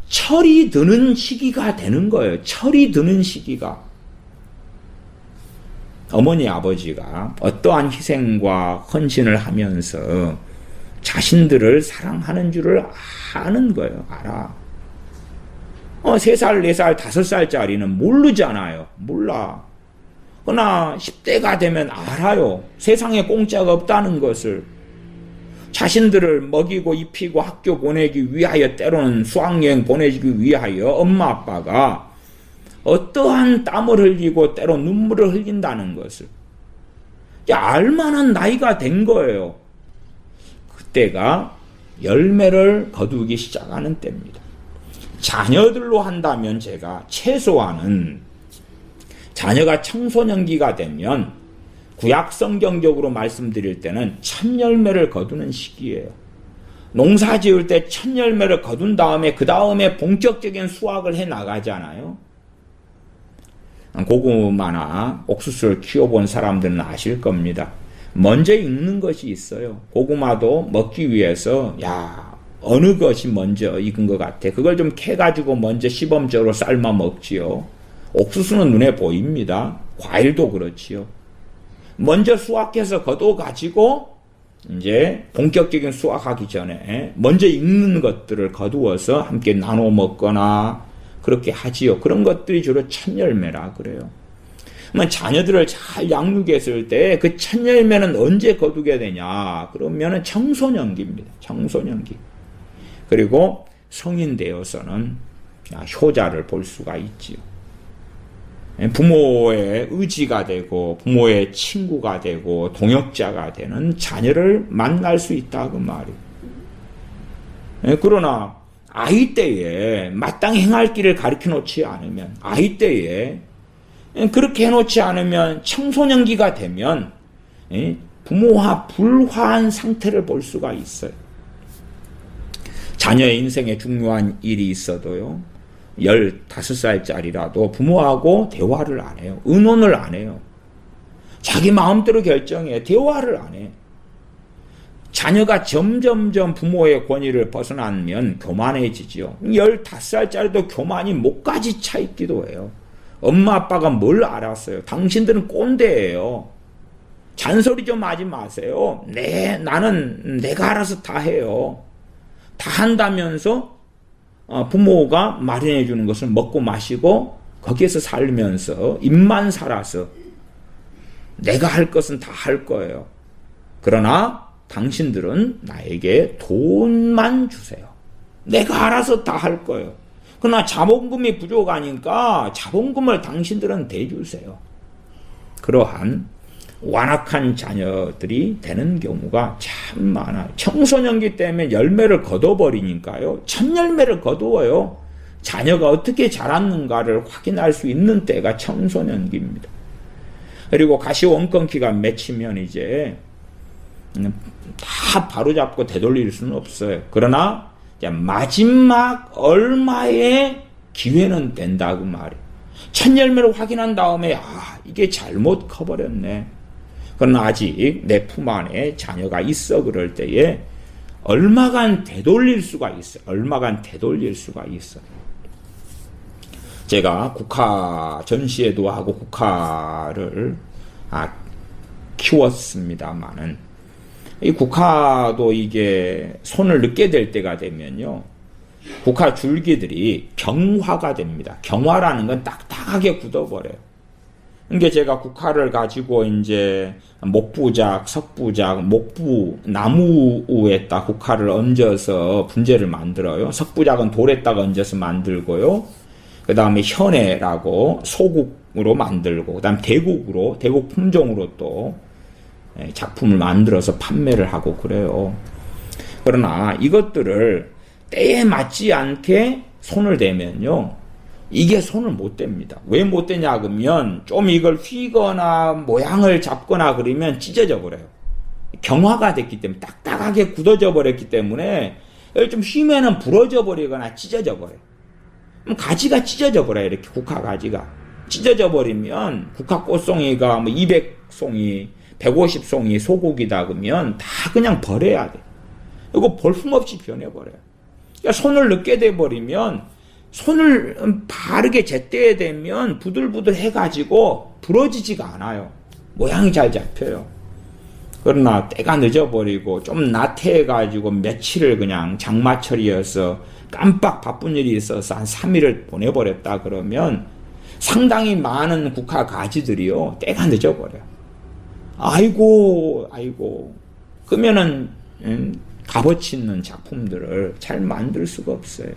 [SPEAKER 1] 철이 드는 시기가 되는 거예요. 철이 드는 시기가. 어머니 아버지가 어떠한 희생과 헌신을 하면서 자신들을 사랑하는 줄을 아는 거예요. 알아. 3살, 4살, 5살짜리는 모르잖아요. 몰라. 그러나 10대가 되면 알아요. 세상에 공짜가 없다는 것을. 자신들을 먹이고 입히고 학교 보내기 위하여, 때로는 수학여행 보내기 위하여 엄마 아빠가 어떠한 땀을 흘리고 때로 눈물을 흘린다는 것을 알만한 나이가 된 거예요. 그때가 열매를 거두기 시작하는 때입니다. 자녀들로 한다면 제가 최소한은 자녀가 청소년기가 되면 구약 성경적으로 말씀드릴 때는 첫 열매를 거두는 시기예요. 농사 지을 때 첫 열매를 거둔 다음에 그 다음에 본격적인 수확을 해 나가잖아요. 고구마나 옥수수를 키워본 사람들은 아실 겁니다. 먼저 익는 것이 있어요. 고구마도 먹기 위해서 어느 것이 먼저 익은 것 같아. 그걸 좀 캐가지고 먼저 시범적으로 삶아 먹지요. 옥수수는 눈에 보입니다. 과일도 그렇지요. 먼저 수확해서 거둬가지고 이제 본격적인 수확하기 전에 먼저 익는 것들을 거두어서 함께 나눠 먹거나 그렇게 하지요. 그런 것들이 주로 첫 열매라 그래요. 자녀들을 잘 양육했을 때 그 첫 열매는 언제 거두게 되냐? 그러면은 청소년기입니다. 청소년기. 그리고 성인 되어서는 효자를 볼 수가 있지요. 부모의 의지가 되고 부모의 친구가 되고 동역자가 되는 자녀를 만날 수 있다 그 말이에요. 그러나 아이 때에 마땅히 행할 길을 가르쳐 놓지 않으면, 아이 때에 그렇게 해놓지 않으면 청소년기가 되면 부모와 불화한 상태를 볼 수가 있어요. 자녀의 인생에 중요한 일이 있어도요, 15살짜리라도 부모하고 대화를 안 해요. 의논을 안 해요. 자기 마음대로 결정해. 대화를 안 해. 자녀가 점점점 부모의 권위를 벗어나면 교만해지죠. 15살짜리도 교만이 목까지 차 있기도 해요. 엄마 아빠가 뭘 알았어요? 당신들은 꼰대예요. 잔소리 좀 하지 마세요. 나는 내가 알아서 다 해요. 다 한다면서 부모가 마련해 주는 것을 먹고 마시고 거기에서 살면서 입만 살아서 내가 할 것은 다 할 거예요. 그러나 당신들은 나에게 돈만 주세요. 내가 알아서 다 할 거예요. 그러나 자본금이 부족하니까 자본금을 당신들은 대주세요. 그러한 완악한 자녀들이 되는 경우가 참 많아요. 청소년기 때문에 열매를 거둬버리니까요. 첫 열매를 거두어요. 자녀가 어떻게 자랐는가를 확인할 수 있는 때가 청소년기입니다. 그리고 가시원건기가 맺히면 이제 다 바로잡고 되돌릴 수는 없어요. 그러나 마지막 얼마의 기회는 된다 그 말이에요. 첫 열매를 확인한 다음에 이게 잘못 커버렸네. 그러나 아직 내 품 안에 자녀가 있어 그럴 때에 얼마간 되돌릴 수가 있어요. 얼마간 되돌릴 수가 있어요. 제가 국화 전시회도 하고 국화를 키웠습니다만은 이 국화도 이게 손을 넣게 될 때가 되면요, 국화 줄기들이 경화가 됩니다. 경화라는 건 딱딱하게 굳어버려요. 그러니까 제가 국화를 가지고 이제 목부작, 석부작, 목부, 나무에다 국화를 얹어서 분재를 만들어요. 석부작은 돌에다가 얹어서 만들고요. 그 다음에 현애라고 소국으로 만들고, 그 다음 대국으로, 대국 품종으로 또 작품을 만들어서 판매를 하고 그래요. 그러나 이것들을 때에 맞지 않게 손을 대면요, 이게 손을 못 댑니다. 왜 못 대냐 그러면 좀 이걸 휘거나 모양을 잡거나 그러면 찢어져 버려요. 경화가 됐기 때문에, 딱딱하게 굳어져 버렸기 때문에 여기 좀 휘면은 부러져 버리거나 찢어져 버려요. 그럼 가지가 찢어져 버려요. 이렇게 국화 가지가. 찢어져 버리면 국화 꽃송이가 뭐 200송이, 150송이 소고기다 그러면 다 그냥 버려야 돼. 이거 볼품없이 변해버려요. 그러니까 손을 늦게 돼버리면 손을 바르게 제때에 되면 부들부들 해가지고 부러지지가 않아요. 모양이 잘 잡혀요. 그러나 때가 늦어버리고 좀 나태해가지고 며칠을 그냥 장마철이어서 깜빡 바쁜 일이 있어서 한 3일을 보내버렸다 그러면 상당히 많은 국화 가지들이요 때가 늦어버려요. 아이고 그러면은 값어치 있는 작품들을 잘 만들 수가 없어요.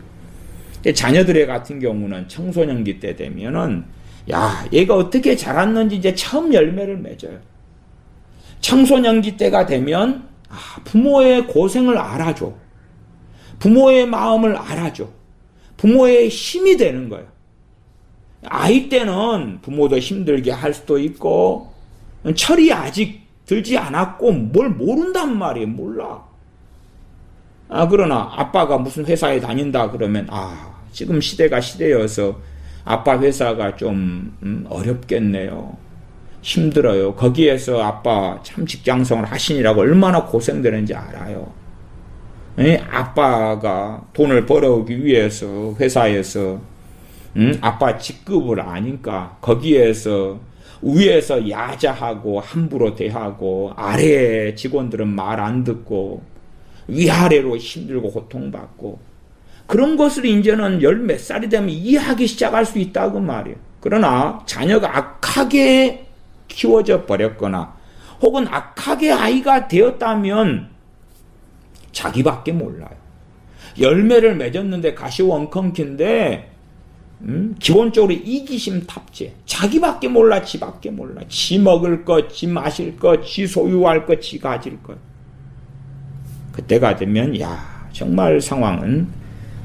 [SPEAKER 1] 자녀들 같은 경우는 청소년기 때 되면은 야 얘가 어떻게 자랐는지 이제 처음 열매를 맺어요. 청소년기 때가 되면 부모의 고생을 알아줘. 부모의 마음을 알아줘. 부모의 힘이 되는 거예요. 아이 때는 부모도 힘들게 할 수도 있고 철이 아직 들지 않았고 뭘 모른단 말이에요. 몰라. 그러나 아빠가 무슨 회사에 다닌다 그러면 지금 시대가 시대여서 아빠 회사가 좀 어렵겠네요. 힘들어요. 거기에서 아빠 참 직장생활 하시느라고 얼마나 고생되는지 알아요. 아빠가 돈을 벌어오기 위해서 회사에서 아빠 직급을 아니까 거기에서 위에서 야자하고 함부로 대하고 아래의 직원들은 말 안 듣고 위아래로 힘들고 고통받고 그런 것을 이제는 열 몇 살이 되면 이해하기 시작할 수 있다고 말이에요. 그러나 자녀가 악하게 키워져 버렸거나 혹은 악하게 아이가 되었다면 자기밖에 몰라요. 열매를 맺었는데 가시원컹킨데 기본적으로 이기심 탑재. 자기밖에 몰라, 지밖에 몰라. 지 먹을 것, 지 마실 것, 지 소유할 것, 지 가질 것. 그때가 되면 정말 상황은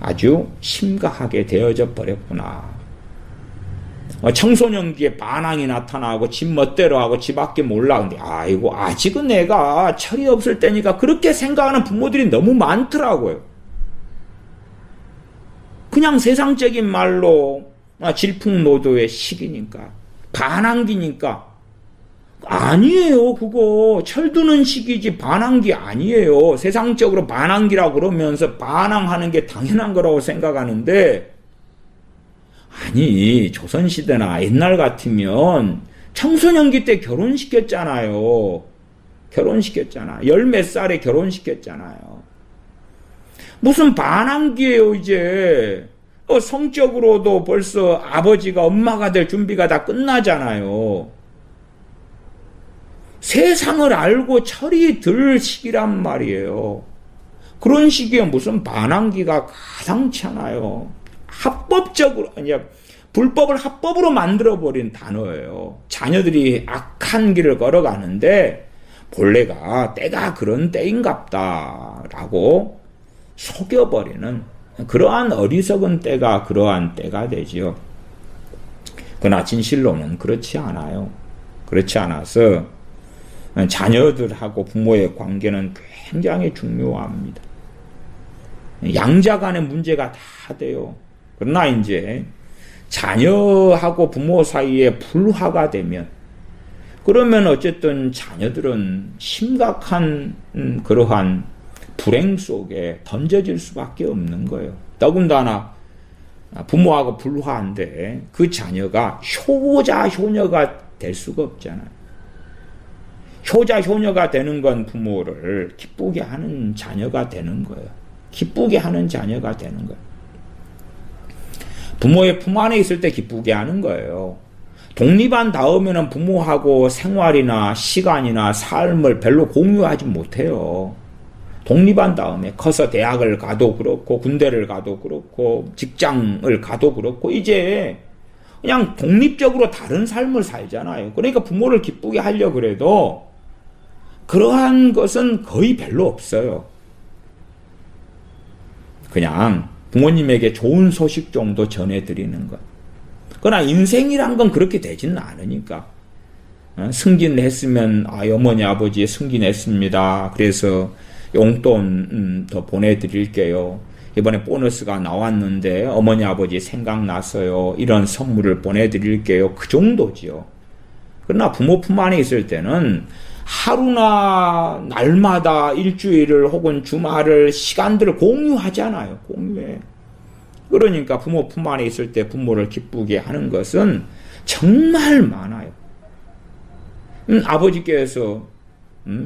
[SPEAKER 1] 아주 심각하게 되어져 버렸구나. 청소년기에 반항이 나타나고 지 멋대로 하고 지밖에 몰라. 근데 아직은 내가 철이 없을 때니까 그렇게 생각하는 부모들이 너무 많더라고요. 그냥 세상적인 말로 질풍노도의 시기니까 반항기니까 아니에요. 그거 철드는 시기지 반항기 아니에요. 세상적으로 반항기라고 그러면서 반항하는 게 당연한 거라고 생각하는데 아니 조선시대나 옛날 같으면 청소년기 때 결혼시켰잖아요. 열 몇 살에 결혼시켰잖아요. 무슨 반항기예요 이제. 성적으로도 벌써 아버지가 엄마가 될 준비가 다 끝나잖아요. 세상을 알고 철이 들 시기란 말이에요. 그런 시기에 무슨 반항기가 가상찮아요. 합법적으로 불법을 합법으로 만들어버린 단어예요. 자녀들이 악한 길을 걸어가는데 본래가 때가 그런 때인갑다라고 속여버리는 그러한 어리석은 때가 그러한 때가 되지요. 그러나 진실로는 그렇지 않아요. 그렇지 않아서 자녀들하고 부모의 관계는 굉장히 중요합니다. 양자 간의 문제가 다 돼요. 그러나 이제 자녀하고 부모 사이에 불화가 되면 그러면 어쨌든 자녀들은 심각한 그러한 불행 속에 던져질 수밖에 없는 거예요. 더군다나 부모하고 불화한데 그 자녀가 효자 효녀가 될 수가 없잖아요. 효자 효녀가 되는 건 부모를 기쁘게 하는 자녀가 되는 거예요. 기쁘게 하는 자녀가 되는 거예요. 부모의 품 안에 있을 때 기쁘게 하는 거예요. 독립한 다음에는 부모하고 생활이나 시간이나 삶을 별로 공유하지 못해요. 독립한 다음에 커서 대학을 가도 그렇고 군대를 가도 그렇고 직장을 가도 그렇고 이제 그냥 독립적으로 다른 삶을 살잖아요. 그러니까 부모를 기쁘게 하려고 그래도 그러한 것은 거의 별로 없어요. 그냥 부모님에게 좋은 소식 정도 전해드리는 것. 그러나 인생이란 건 그렇게 되지는 않으니까. 승진을 했으면 어머니 아버지 승진했습니다. 그래서 용돈 더 보내드릴게요. 이번에 보너스가 나왔는데 어머니 아버지 생각났어요. 이런 선물을 보내드릴게요. 그 정도지요. 그러나 부모 품 안에 있을 때는 하루나 날마다 일주일을 혹은 주말을 시간들을 공유하잖아요. 공유해. 그러니까 부모 품 안에 있을 때 부모를 기쁘게 하는 것은 정말 많아요. 아버지께서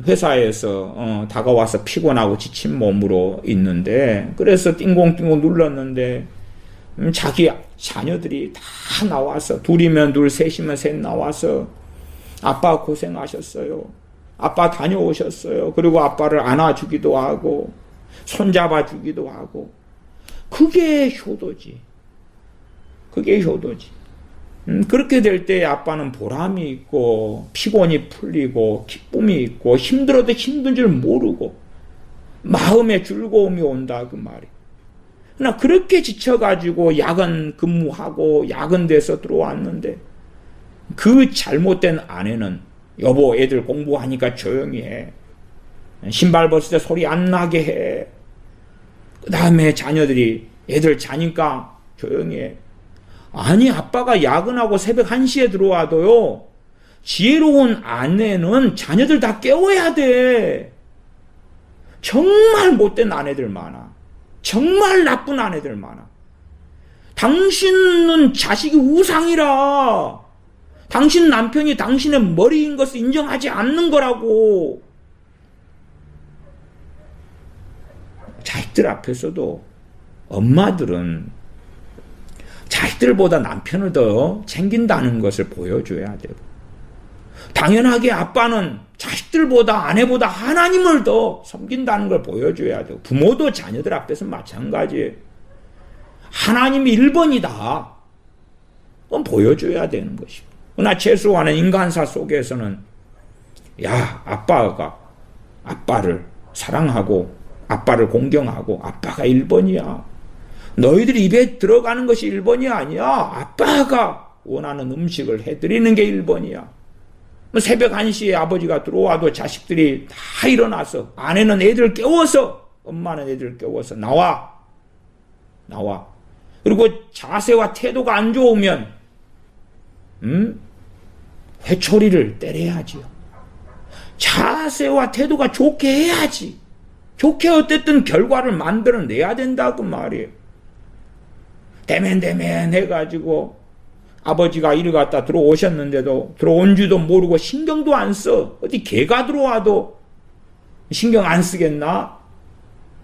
[SPEAKER 1] 회사에서 다가와서 피곤하고 지친 몸으로 있는데, 그래서 띵공띵공 눌렀는데 자기 자녀들이 다 나와서, 둘이면 둘, 셋이면 셋 나와서 아빠 고생하셨어요. 아빠 다녀오셨어요. 그리고 아빠를 안아주기도 하고 손잡아주기도 하고. 그게 효도지. 그게 효도지. 그렇게 될 때 아빠는 보람이 있고 피곤이 풀리고 기쁨이 있고, 힘들어도 힘든 줄 모르고 마음에 즐거움이 온다 그 말이에요. 그러나 그렇게 지쳐가지고 야근 근무하고 야근돼서 들어왔는데, 그 잘못된 아내는 여보 애들 공부하니까 조용히 해. 신발 벗을 때 소리 안 나게 해. 그 다음에 자녀들이 애들 자니까 조용히 해. 아니, 아빠가 야근하고 새벽 1시에 들어와도요, 지혜로운 아내는 자녀들 다 깨워야 돼. 정말 못된 아내들 많아. 정말 나쁜 아내들 많아. 당신은 자식이 우상이라. 당신 남편이 당신의 머리인 것을 인정하지 않는 거라고. 자식들 앞에서도 엄마들은 자식들보다 남편을 더 챙긴다는 것을 보여줘야 되고, 당연하게 아빠는 자식들보다 아내보다 하나님을 더 섬긴다는 걸 보여줘야 되고, 부모도 자녀들 앞에서 마찬가지예요. 하나님이 1번이다. 그건 보여줘야 되는 것이고. 그러나 최소한은 인간사 속에서는 아빠가 아빠를 사랑하고 아빠를 공경하고 아빠가 1번이야. 너희들이 입에 들어가는 것이 1번이 아니야. 아빠가 원하는 음식을 해드리는 게 1번이야. 새벽 1시에 아버지가 들어와도 자식들이 다 일어나서, 아내는 애들 깨워서, 엄마는 애들 깨워서 나와. 그리고 자세와 태도가 안 좋으면 회초리를 때려야지요. 자세와 태도가 좋게 해야지. 좋게 어쨌든 결과를 만들어내야 된다 그 말이에요. 대면대면 해가지고 아버지가 이리 갔다 들어오셨는데도 들어온 줄도 모르고 신경도 안 써. 어디 개가 들어와도 신경 안 쓰겠나?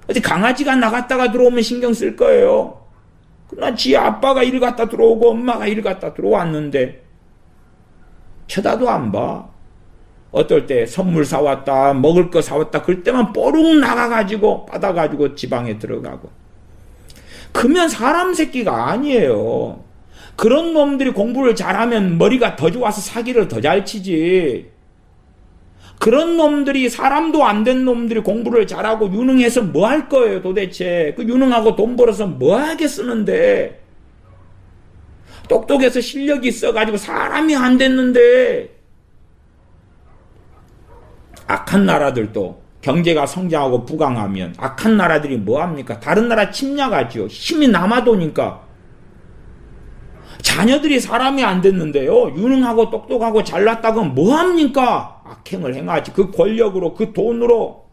[SPEAKER 1] 어디 강아지가 나갔다가 들어오면 신경 쓸 거예요. 그러나 지 아빠가 이리 갔다 들어오고 엄마가 이리 갔다 들어왔는데 쳐다도 안 봐. 어떨 때 선물 사왔다, 먹을 거 사왔다, 그럴 때만 뽀룩 나가가지고 받아가지고 지방에 들어가고. 그러면 사람 새끼가 아니에요. 그런 놈들이 공부를 잘하면 머리가 더 좋아서 사기를 더 잘 치지. 그런 놈들이, 사람도 안 된 놈들이 공부를 잘하고 유능해서 뭐 할 거예요 도대체. 그 유능하고 돈 벌어서 뭐 하게 쓰는데. 똑똑해서 실력이 있어가지고 사람이 안 됐는데. 악한 나라들도 경제가 성장하고 부강하면 악한 나라들이 뭐합니까? 다른 나라 침략하죠. 힘이 남아도니까. 자녀들이 사람이 안 됐는데요, 유능하고 똑똑하고 잘났다고 뭐합니까? 악행을 행하지. 그 권력으로, 그 돈으로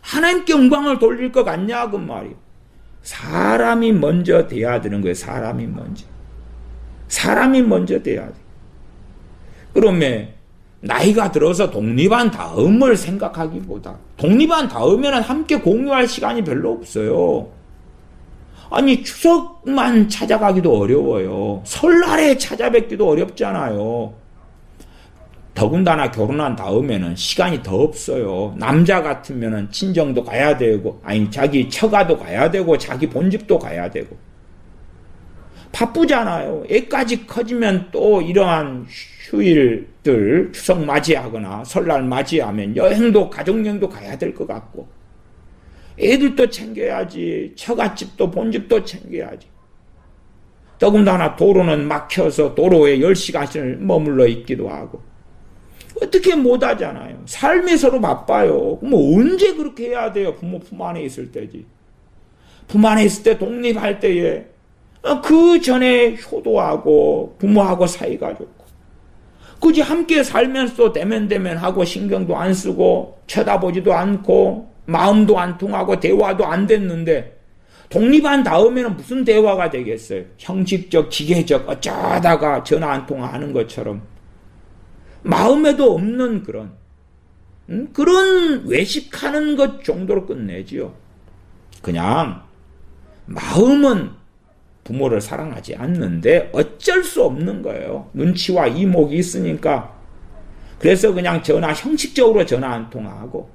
[SPEAKER 1] 하나님께 영광을 돌릴 것 같냐 그 말이에요. 사람이 먼저 돼야 되는 거예요. 사람이 먼저 돼야 돼. 그러면 나이가 들어서 독립한 다음을 생각하기보다, 독립한 다음에는 함께 공유할 시간이 별로 없어요. 아니, 추석만 찾아가기도 어려워요. 설날에 찾아뵙기도 어렵잖아요. 더군다나 결혼한 다음에는 시간이 더 없어요. 남자 같으면은 친정도 가야 되고, 아니, 자기 처가도 가야 되고, 자기 본집도 가야 되고. 바쁘잖아요. 애까지 커지면 또 이러한 휴일들, 추석 맞이하거나 설날 맞이하면 여행도, 가족여행도 가야 될 것 같고, 애들도 챙겨야지, 처갓집도 본집도 챙겨야지. 더군다나 도로는 막혀서 도로에 10시간을 머물러 있기도 하고, 어떻게 못하잖아요. 삶이 서로 바빠요. 뭐 언제 그렇게 해야 돼요? 부모 품 안에 있을 때지. 품 안에 있을 때 독립할 때에 그 전에 효도하고 부모하고 사이가 좋고 굳이 함께 살면서 대면하고 신경도 안 쓰고 쳐다보지도 않고 마음도 안 통하고 대화도 안 됐는데 독립한 다음에는 무슨 대화가 되겠어요? 형식적, 기계적 어쩌다가 전화 한 통화하는 것처럼 마음에도 없는 그런 외식하는 것 정도로 끝내지요. 그냥 마음은 부모를 사랑하지 않는데 어쩔 수 없는 거예요. 눈치와 이목이 있으니까. 그래서 그냥 형식적으로 전화 한 통화하고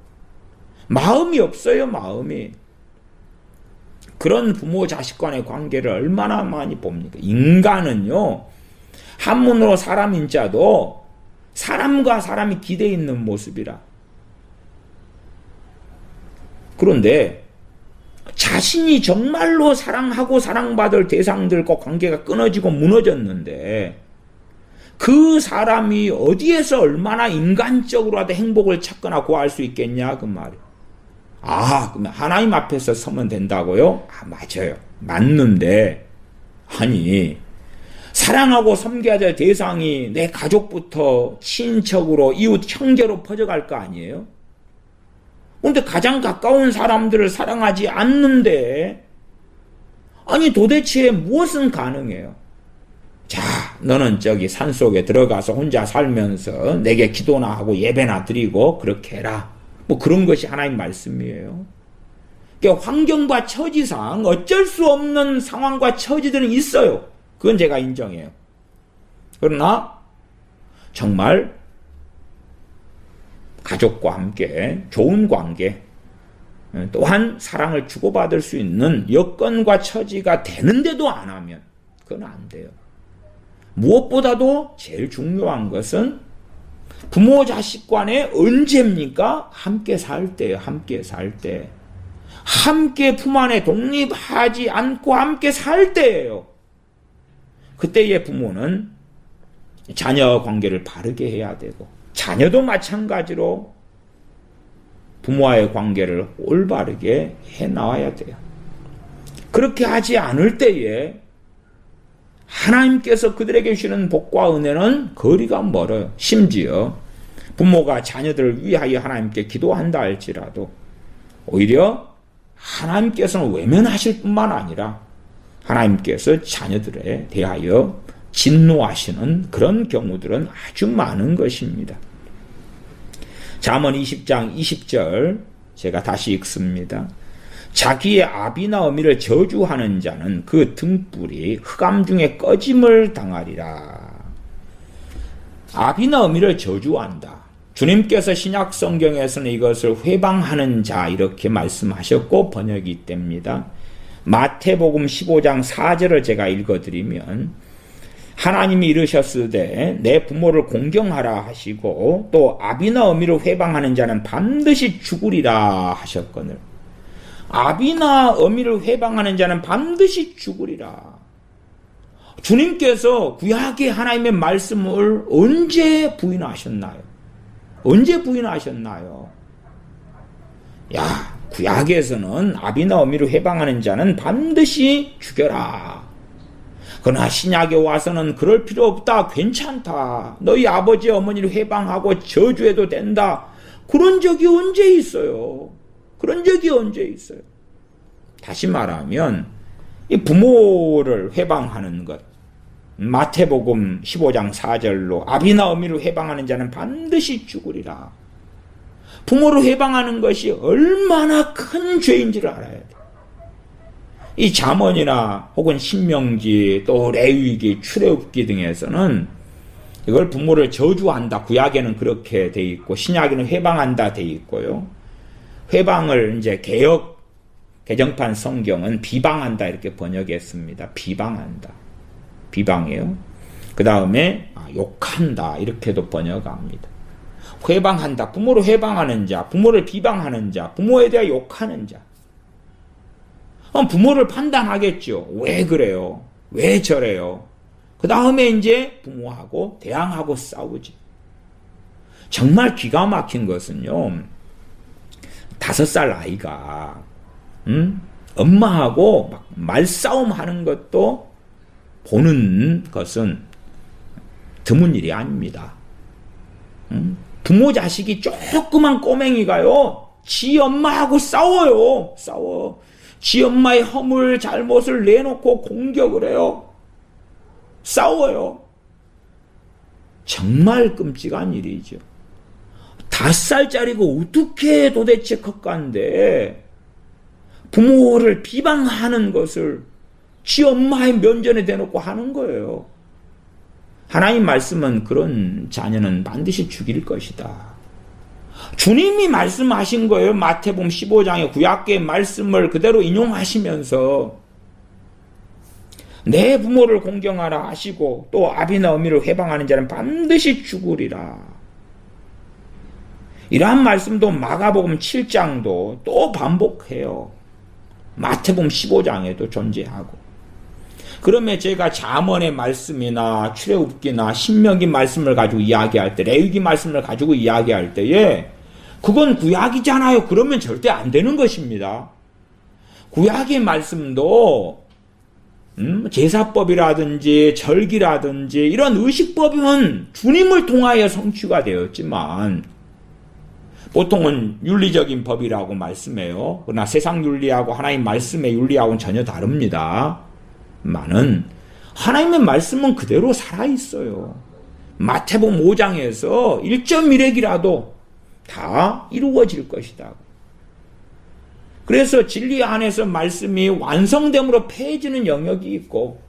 [SPEAKER 1] 마음이 없어요. 마음이. 그런 부모 자식 간의 관계를 얼마나 많이 봅니까? 인간은요, 한문으로 사람인자도 사람과 사람이 기대 있는 모습이라. 그런데 자신이 정말로 사랑하고 사랑받을 대상들과 관계가 끊어지고 무너졌는데 그 사람이 어디에서 얼마나 인간적으로라도 행복을 찾거나 구할 수 있겠냐 그 말이에요. 그러면 하나님 앞에서 서면 된다고요? 맞아요. 맞는데 아니 사랑하고 섬겨야 될 대상이 내 가족부터 친척으로 이웃 형제로 퍼져갈 거 아니에요? 그런데 가장 가까운 사람들을 사랑하지 않는데 아니 도대체 무엇은 가능해요? 자, 너는 저기 산속에 들어가서 혼자 살면서 내게 기도나 하고 예배나 드리고 그렇게 해라. 뭐 그런 것이 하나님 말씀이에요. 그러니까 환경과 처지상 어쩔 수 없는 상황과 처지들은 있어요. 그건 제가 인정해요. 그러나 정말 가족과 함께 좋은 관계, 또한 사랑을 주고받을 수 있는 여건과 처지가 되는데도 안 하면 그건 안 돼요. 무엇보다도 제일 중요한 것은 부모 자식 간에 언제입니까? 함께 살 때예요. 함께 살 때. 함께 품 안에 독립하지 않고 함께 살 때예요. 그때의 부모는 자녀 관계를 바르게 해야 되고 자녀도 마찬가지로 부모와의 관계를 올바르게 해나와야 돼요. 그렇게 하지 않을 때에 하나님께서 그들에게 주시는 복과 은혜는 거리가 멀어요. 심지어 부모가 자녀들을 위하여 하나님께 기도한다 할지라도 오히려 하나님께서는 외면하실 뿐만 아니라 하나님께서 자녀들에 대하여 진노하시는 그런 경우들은 아주 많은 것입니다. 잠언 20장 20절 제가 다시 읽습니다. 자기의 아비나 어미를 저주하는 자는 그 등불이 흑암 중에 꺼짐을 당하리라. 아비나 어미를 저주한다. 주님께서 신약 성경에서는 이것을 회방하는 자 이렇게 말씀하셨고 번역이 됩니다. 마태복음 15장 4절을 제가 읽어드리면 하나님이 이르셨으되 내 부모를 공경하라 하시고 또 아비나 어미를 회방하는 자는 반드시 죽으리라 하셨거늘. 아비나 어미를 회방하는 자는 반드시 죽으리라. 주님께서 구약의 하나님의 말씀을 언제 부인하셨나요? 언제 부인하셨나요? 구약에서는 아비나 어미를 회방하는 자는 반드시 죽여라. 그러나 신약에 와서는 그럴 필요 없다. 괜찮다. 너희 아버지 어머니를 회방하고 저주해도 된다. 그런 적이 언제 있어요? 그런 적이 언제 있어요? 다시 말하면 이 부모를 회방하는 것, 마태복음 15장 4절로 아비나 어미를 회방하는 자는 반드시 죽으리라. 부모를 회방하는 것이 얼마나 큰 죄인지를 알아야 돼. 이 잠언이나 혹은 신명기 또 레위기, 출애굽기 등에서는 이걸 부모를 저주한다. 구약에는 그렇게 돼 있고 신약에는 회방한다 돼 있고요. 회방을 이제 개정판 성경은 비방한다 이렇게 번역했습니다. 비방한다. 비방이에요. 그 다음에 욕한다 이렇게도 번역합니다. 회방한다. 부모를 회방하는 자, 부모를 비방하는 자, 부모에 대해 욕하는 자. 부모를 판단하겠죠. 왜 그래요? 왜 저래요? 그 다음에 이제 부모하고 대항하고 싸우지. 정말 기가 막힌 것은요, 5살 아이가 엄마하고 막 말싸움 하는 것도 보는 것은 드문 일이 아닙니다. 부모 자식이 조그만 꼬맹이가요, 지 엄마하고 싸워요. 싸워. 지 엄마의 허물 잘못을 내놓고 공격을 해요. 싸워요. 정말 끔찍한 일이죠. 5살짜리가 어떻게 도대체 컸간데 부모를 비방하는 것을 지 엄마의 면전에 대놓고 하는 거예요. 하나님 말씀은 그런 자녀는 반드시 죽일 것이다. 주님이 말씀하신 거예요. 마태복음 15장의 구약계의 말씀을 그대로 인용하시면서 내 부모를 공경하라 하시고 또 아비나 어미를 회방하는 자는 반드시 죽으리라. 이러한 말씀도 마가복음 7장도 또 반복해요. 마태복음 15장에도 존재하고. 그러면 제가 잠언의 말씀이나 출애굽기나 신명기 말씀을 가지고 이야기할 때, 레위기 말씀을 가지고 이야기할 때에 그건 구약이잖아요. 그러면 절대 안 되는 것입니다. 구약의 말씀도 제사법이라든지 절기라든지 이런 의식법은 주님을 통하여 성취가 되었지만 보통은 윤리적인 법이라고 말씀해요. 그러나 세상 윤리하고 하나님 말씀의 윤리하고는 전혀 다릅니다. 많은 하나님의 말씀은 그대로 살아있어요. 마태복음 5장에서 1.1핵이라도 다 이루어질 것이다. 그래서 진리 안에서 말씀이 완성됨으로 폐해지는 영역이 있고,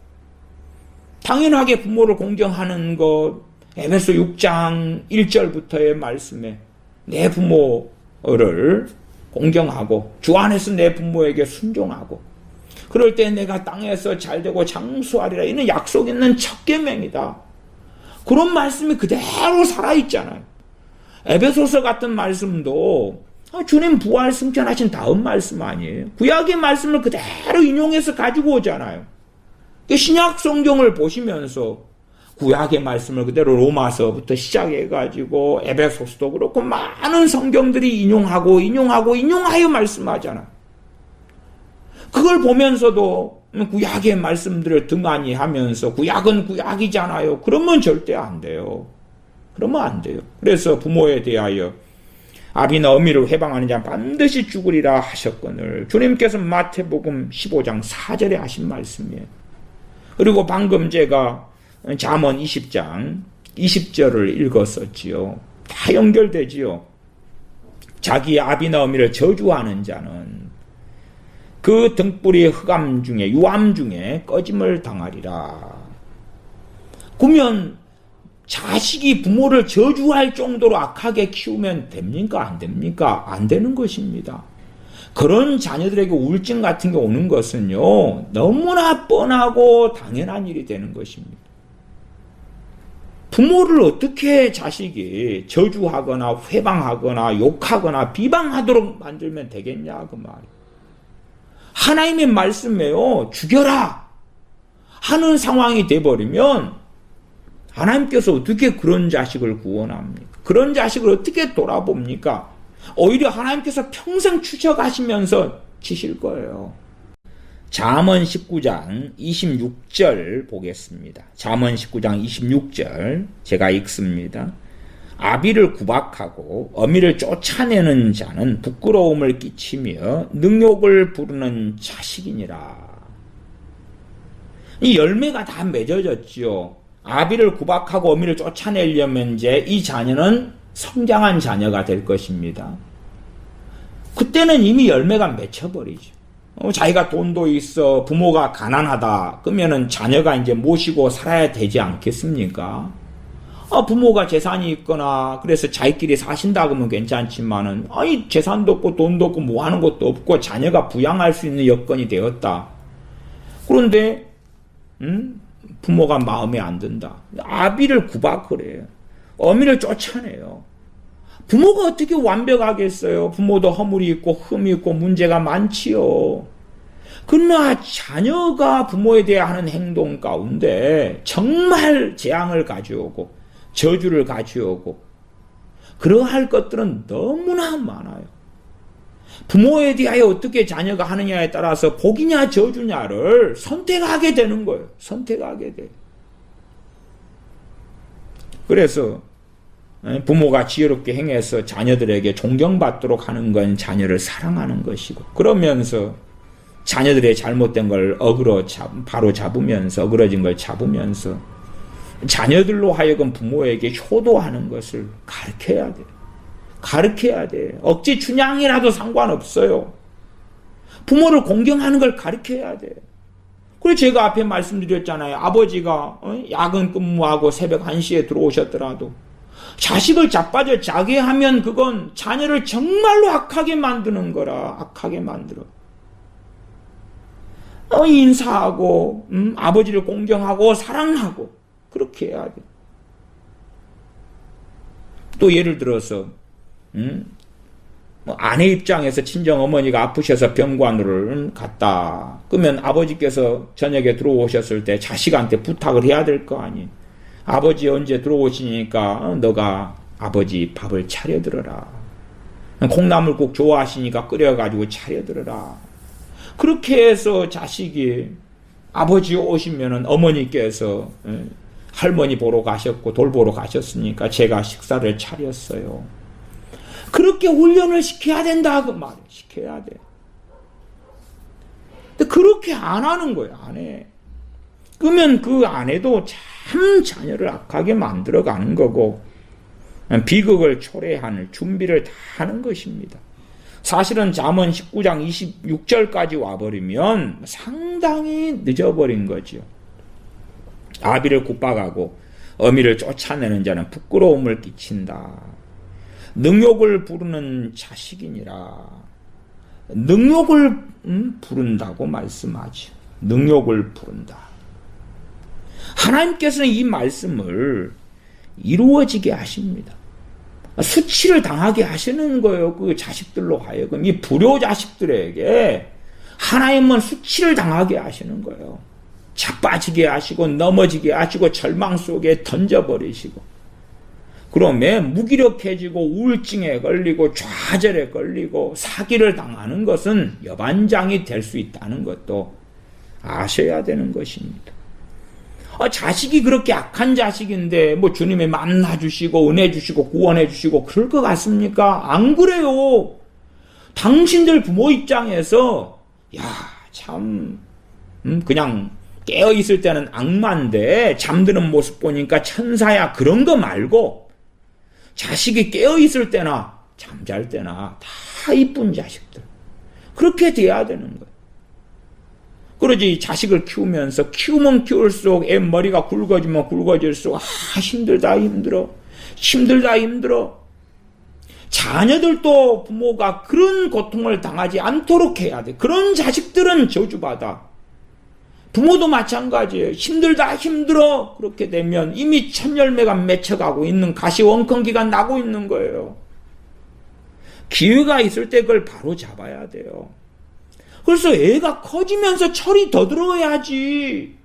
[SPEAKER 1] 당연하게 부모를 공경하는 것, 에베소 6장 1절부터의 말씀에 내 부모를 공경하고 주 안에서 내 부모에게 순종하고 그럴 때 내가 땅에서 잘되고 장수하리라. 이는 약속 있는 첫 계명이다. 그런 말씀이 그대로 살아있잖아요. 에베소서 같은 말씀도 주님 부활 승천하신 다음 말씀 아니에요. 구약의 말씀을 그대로 인용해서 가지고 오잖아요. 신약 성경을 보시면서 구약의 말씀을 그대로 로마서부터 시작해가지고 에베소서도 그렇고 많은 성경들이 인용하여 말씀하잖아요. 그걸 보면서도 구약의 말씀들을 등한히 하면서 구약은 구약이잖아요. 그러면 절대 안 돼요. 그러면 안 돼요. 그래서 부모에 대하여 아비나 어미를 회방하는 자는 반드시 죽으리라 하셨거늘 주님께서 마태복음 15장 4절에 하신 말씀이에요. 그리고 방금 제가 잠언 20장 20절을 읽었었지요. 다 연결되지요. 자기 아비나 어미를 저주하는 자는 그 등불이 흑암 중에 유암 중에 꺼짐을 당하리라. 그러면 자식이 부모를 저주할 정도로 악하게 키우면 됩니까? 안 됩니까? 안 되는 것입니다. 그런 자녀들에게 우울증 같은 게 오는 것은요, 너무나 뻔하고 당연한 일이 되는 것입니다. 부모를 어떻게 자식이 저주하거나 회방하거나 욕하거나 비방하도록 만들면 되겠냐 그 말이에요. 하나님의 말씀에요, 죽여라 하는 상황이 돼버리면 하나님께서 어떻게 그런 자식을 구원합니까? 그런 자식을 어떻게 돌아봅니까? 오히려 하나님께서 평생 추적하시면서 치실 거예요. 잠언 19장 26절 보겠습니다. 잠언 19장 26절 제가 읽습니다. 아비를 구박하고 어미를 쫓아내는 자는 부끄러움을 끼치며 능욕을 부르는 자식이니라. 이 열매가 다 맺어졌지요. 아비를 구박하고 어미를 쫓아내려면 이제 이 자녀는 성장한 자녀가 될 것입니다. 그때는 이미 열매가 맺혀버리죠. 자기가 돈도 있어, 부모가 가난하다, 그러면은 자녀가 이제 모시고 살아야 되지 않겠습니까? 부모가 재산이 있거나, 그래서 자기끼리 사신다 그러면 괜찮지만은, 재산도 없고 돈도 없고 뭐 하는 것도 없고 자녀가 부양할 수 있는 여건이 되었다. 그런데, 부모가 마음에 안 든다. 아비를 구박을 해요. 어미를 쫓아내요. 부모가 어떻게 완벽하겠어요? 부모도 허물이 있고 흠이 있고 문제가 많지요. 그러나 자녀가 부모에 대하는 행동 가운데 정말 재앙을 가져오고 저주를 가져오고 그러할 것들은 너무나 많아요. 부모에 대하여 어떻게 자녀가 하느냐에 따라서 복이냐 저주냐를 선택하게 되는 거예요. 선택하게 돼요. 그래서 부모가 지혜롭게 행해서 자녀들에게 존경받도록 하는 건 자녀를 사랑하는 것이고, 그러면서 자녀들의 잘못된 걸 바로 잡으면서, 어그러진 걸 잡으면서 자녀들로 하여금 부모에게 효도하는 것을 가르쳐야 돼. 가르쳐야 돼. 억지 춘향이라도 상관없어요. 부모를 공경하는 걸 가르쳐야 돼. 그래서 제가 앞에 말씀드렸잖아요. 아버지가 야근 근무하고 새벽 1시에 들어오셨더라도 자식을 자빠져 자게 하면 그건 자녀를 정말로 악하게 만드는 거라. 악하게 만들어. 인사하고 아버지를 공경하고 사랑하고 그렇게 해야 돼. 또 예를 들어서 아내 입장에서 친정 어머니가 아프셔서 병관으로 갔다. 그러면 아버지께서 저녁에 들어오셨을 때 자식한테 부탁을 해야 될 거 아니에요. 아버지 언제 들어오시니까 너가 아버지 밥을 차려들어라. 콩나물국 좋아하시니까 끓여가지고 차려들어라. 그렇게 해서 자식이 아버지 오시면은 어머니께서 할머니 보러 가셨고 돌보러 가셨으니까 제가 식사를 차렸어요. 그렇게 훈련을 시켜야 된다 그 말이에요. 시켜야 돼. 근데 그렇게 안 하는 거예요. 안 해. 그러면 그 아내도 참 자녀를 악하게 만들어가는 거고 비극을 초래하는 준비를 다 하는 것입니다. 사실은 잠언 19장 26절까지 와버리면 상당히 늦어버린 거죠. 아비를 굽박하고 어미를 쫓아내는 자는 부끄러움을 끼친다. 능욕을 부르는 자식이니라. 능욕을 부른다고 말씀하죠. 능욕을 부른다. 하나님께서는 이 말씀을 이루어지게 하십니다. 수치를 당하게 하시는 거예요. 그 자식들로 하여금 이 불효 자식들에게 하나님은 수치를 당하게 하시는 거예요. 자빠지게 하시고 넘어지게 하시고 절망 속에 던져버리시고, 그러면 무기력해지고 우울증에 걸리고 좌절에 걸리고 사기를 당하는 것은 여반장이 될 수 있다는 것도 아셔야 되는 것입니다. 자식이 그렇게 악한 자식인데 뭐 주님이 만나주시고 은혜 주시고 구원해 주시고 그럴 것 같습니까? 안 그래요. 당신들 부모 입장에서 참 그냥 깨어있을 때는 악마인데 잠드는 모습 보니까 천사야, 그런 거 말고 자식이 깨어있을 때나 잠잘 때나 다 이쁜 자식들, 그렇게 돼야 되는 거예요. 그러지 자식을 키우면서 키우면 키울수록 애 머리가 굵어지면 굵어질수록 힘들다 힘들어. 자녀들도 부모가 그런 고통을 당하지 않도록 해야 돼. 그런 자식들은 저주받아. 부모도 마찬가지예요. 힘들어. 그렇게 되면 이미 첫 열매가 맺혀가고 있는 가시원컹기가 나고 있는 거예요. 기회가 있을 때 그걸 바로 잡아야 돼요. 그래서 애가 커지면서 철이 더 들어야지.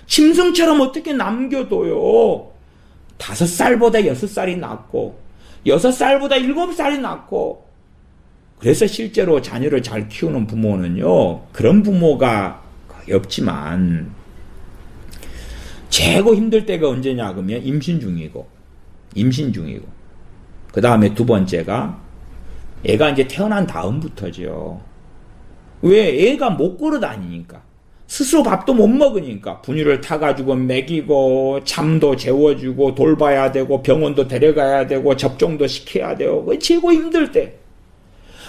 [SPEAKER 1] 짐승처럼 어떻게 남겨둬요. 5살보다 6살이 낫고 6살보다 7살이 낫고. 그래서 실제로 자녀를 잘 키우는 부모는요, 그런 부모가 거의 없지만 최고 힘들 때가 언제냐 그러면 임신 중이고 그 다음에 두 번째가 애가 이제 태어난 다음부터죠. 왜? 애가 못 걸어 다니니까. 스스로 밥도 못 먹으니까 분유를 타가지고 먹이고 잠도 재워주고 돌봐야 되고 병원도 데려가야 되고 접종도 시켜야 되고, 그게 최고 힘들 때.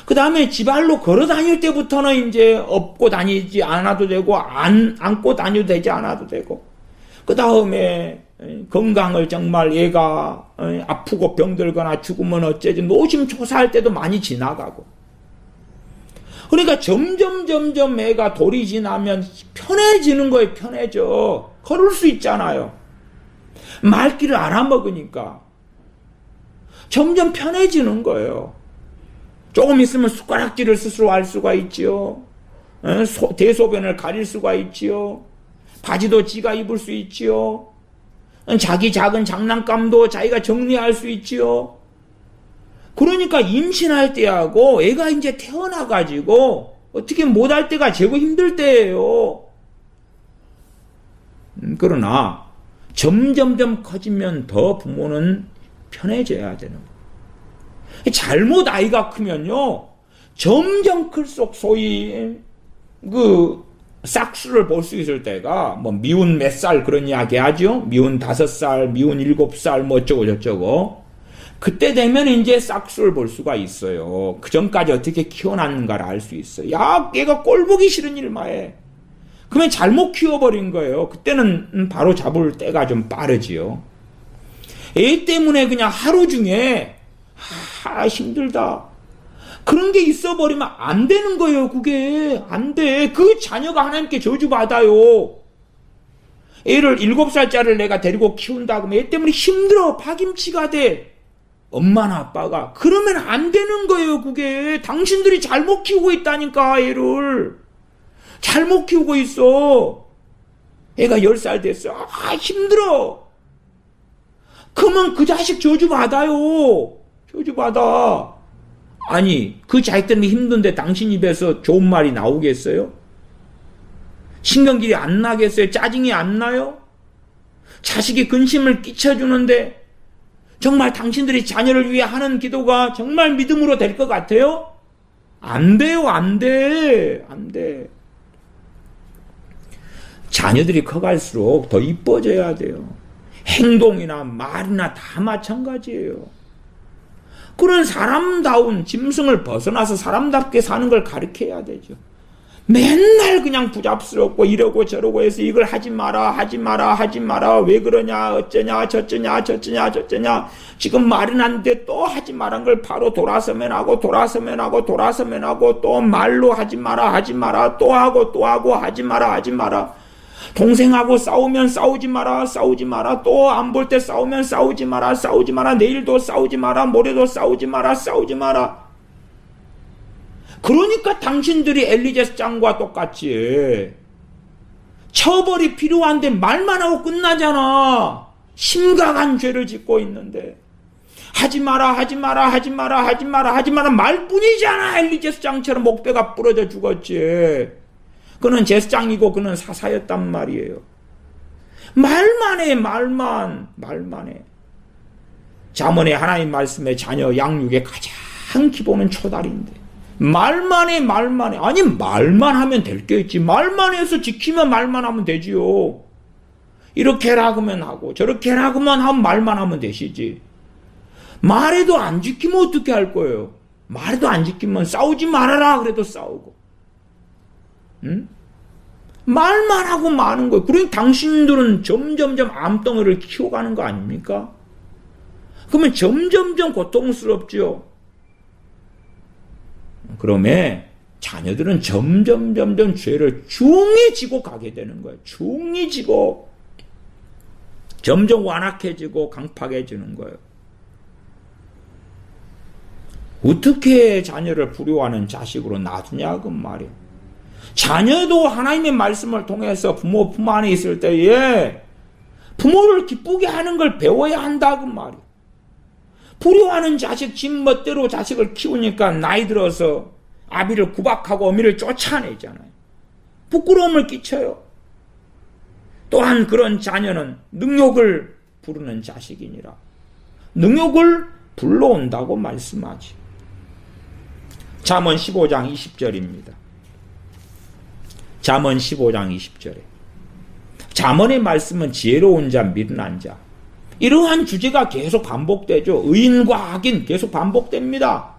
[SPEAKER 1] 그 다음에 지발로 걸어 다닐 때부터는 이제 업고 다니지 않아도 되고 안고 다녀도 되지 않아도 되고, 그 다음에 건강을 정말 얘가 아프고 병들거나 죽으면 어째지 노심초사할 때도 많이 지나가고. 그러니까 점점 애가 돌이 지나면 편해지는 거예요. 편해져. 걸을 수 있잖아요. 말귀를 알아먹으니까 점점 편해지는 거예요. 조금 있으면 숟가락질을 스스로 할 수가 있지요. 대소변을 가릴 수가 있지요. 바지도 지가 입을 수 있지요. 자기 작은 장난감도 자기가 정리할 수 있지요. 그러니까 임신할 때하고 애가 이제 태어나가지고 어떻게 못할 때가 제고 힘들 때예요. 그러나 점점점 커지면 더 부모는 편해져야 되는 거예요. 잘못 아이가 크면요, 점점 클수록 소위 싹수를 볼 수 있을 때가 뭐 미운 몇 살 그런 이야기 하죠. 미운 5살, 미운 7살 뭐 어쩌고 저쩌고. 그때 되면 이제 싹수를 볼 수가 있어요. 그 전까지 어떻게 키워놨는가를 알 수 있어요. 야, 얘가 꼴 보기 싫은 일만 해. 그러면 잘못 키워버린 거예요. 그때는 바로 잡을 때가 좀 빠르지요. 애 때문에 그냥 하루 중에 힘들다. 그런 게 있어버리면 안 되는 거예요. 그게 안 돼. 그 자녀가 하나님께 저주받아요. 애를 7살짜리를 내가 데리고 키운다 그러면 애 때문에 힘들어. 파김치가 돼. 엄마나 아빠가. 그러면 안 되는 거예요. 그게 당신들이 잘못 키우고 있다니까. 애를 잘못 키우고 있어. 애가 10살 됐어. 힘들어. 그러면 그 자식 저주받아요. 저주받아. 아니, 그 자식 때문에 힘든데 당신 입에서 좋은 말이 나오겠어요? 신경질이 안 나겠어요? 짜증이 안 나요? 자식이 근심을 끼쳐주는데 정말 당신들이 자녀를 위해 하는 기도가 정말 믿음으로 될 것 같아요? 안 돼요, 안 돼. 안 돼. 자녀들이 커갈수록 더 이뻐져야 돼요. 행동이나 말이나 다 마찬가지예요. 그런 사람다운 짐승을 벗어나서 사람답게 사는 걸 가르쳐야 되죠. 맨날 그냥 부잡스럽고 이러고 저러고 해서 이걸 하지 마라, 하지 마라, 하지 마라. 왜 그러냐, 어쩌냐, 저쩌냐, 저쩌냐, 저쩌냐. 지금 말은 안 돼. 또 하지 말란 걸 바로 돌아서면 하고, 돌아서면 하고, 돌아서면 하고, 또 말로 하지 마라, 하지 마라. 또 하고, 또 하고, 하지 마라, 하지 마라. 동생하고 싸우면 싸우지 마라, 싸우지 마라. 또 안 볼 때 싸우면 싸우지 마라, 싸우지 마라. 내일도 싸우지 마라, 모레도 싸우지 마라, 싸우지 마라. 그러니까 당신들이 엘리제스 장과 똑같이 처벌이 필요한데 말만 하고 끝나잖아. 심각한 죄를 짓고 있는데 하지 마라, 하지 마라, 하지 마라, 하지 마라, 하지 마라 말뿐이잖아. 엘리제스 장처럼 목배가 부러져 죽었지. 그는 제사장이고 그는 사사였단 말이에요. 말만 해, 말만 해. 잠언의 하나님 말씀의 자녀 양육의 가장 기본은 초달인데 말만 해. 아니 말만 하면 될 게 있지. 말만 해서 지키면 말만 하면 되지요. 이렇게 해라 그러면 하고 저렇게 해라 그러면 하면 말만 하면 되시지. 말해도 안 지키면 어떻게 할 거예요? 말해도 안 지키면 싸우지 말아라 그래도 싸우고. 응? 말만 하고 마는 거예요. 그러니 당신들은 점점점 암덩어리를 키워가는 거 아닙니까? 그러면 점점점 고통스럽죠. 그러면 자녀들은 점점 죄를 중히 지고 가게 되는 거예요. 중히 지고 점점 완악해지고 강팍해지는 거예요. 어떻게 자녀를 불효하는 자식으로 놔두냐 그 말이에요. 자녀도 하나님의 말씀을 통해서 부모 품 안에 있을 때에 부모를 기쁘게 하는 걸 배워야 한다 그 말이에요. 불효하는 자식 집 멋대로 자식을 키우니까 나이 들어서 아비를 구박하고 어미를 쫓아내잖아요. 부끄러움을 끼쳐요. 또한 그런 자녀는 능욕을 부르는 자식이니라. 능욕을 불러온다고 말씀하지. 잠언 15장 20절입니다. 잠언 15장 20절에 잠언의 말씀은 지혜로운 자, 미련한 자. 이러한 주제가 계속 반복되죠. 의인과 악인 계속 반복됩니다.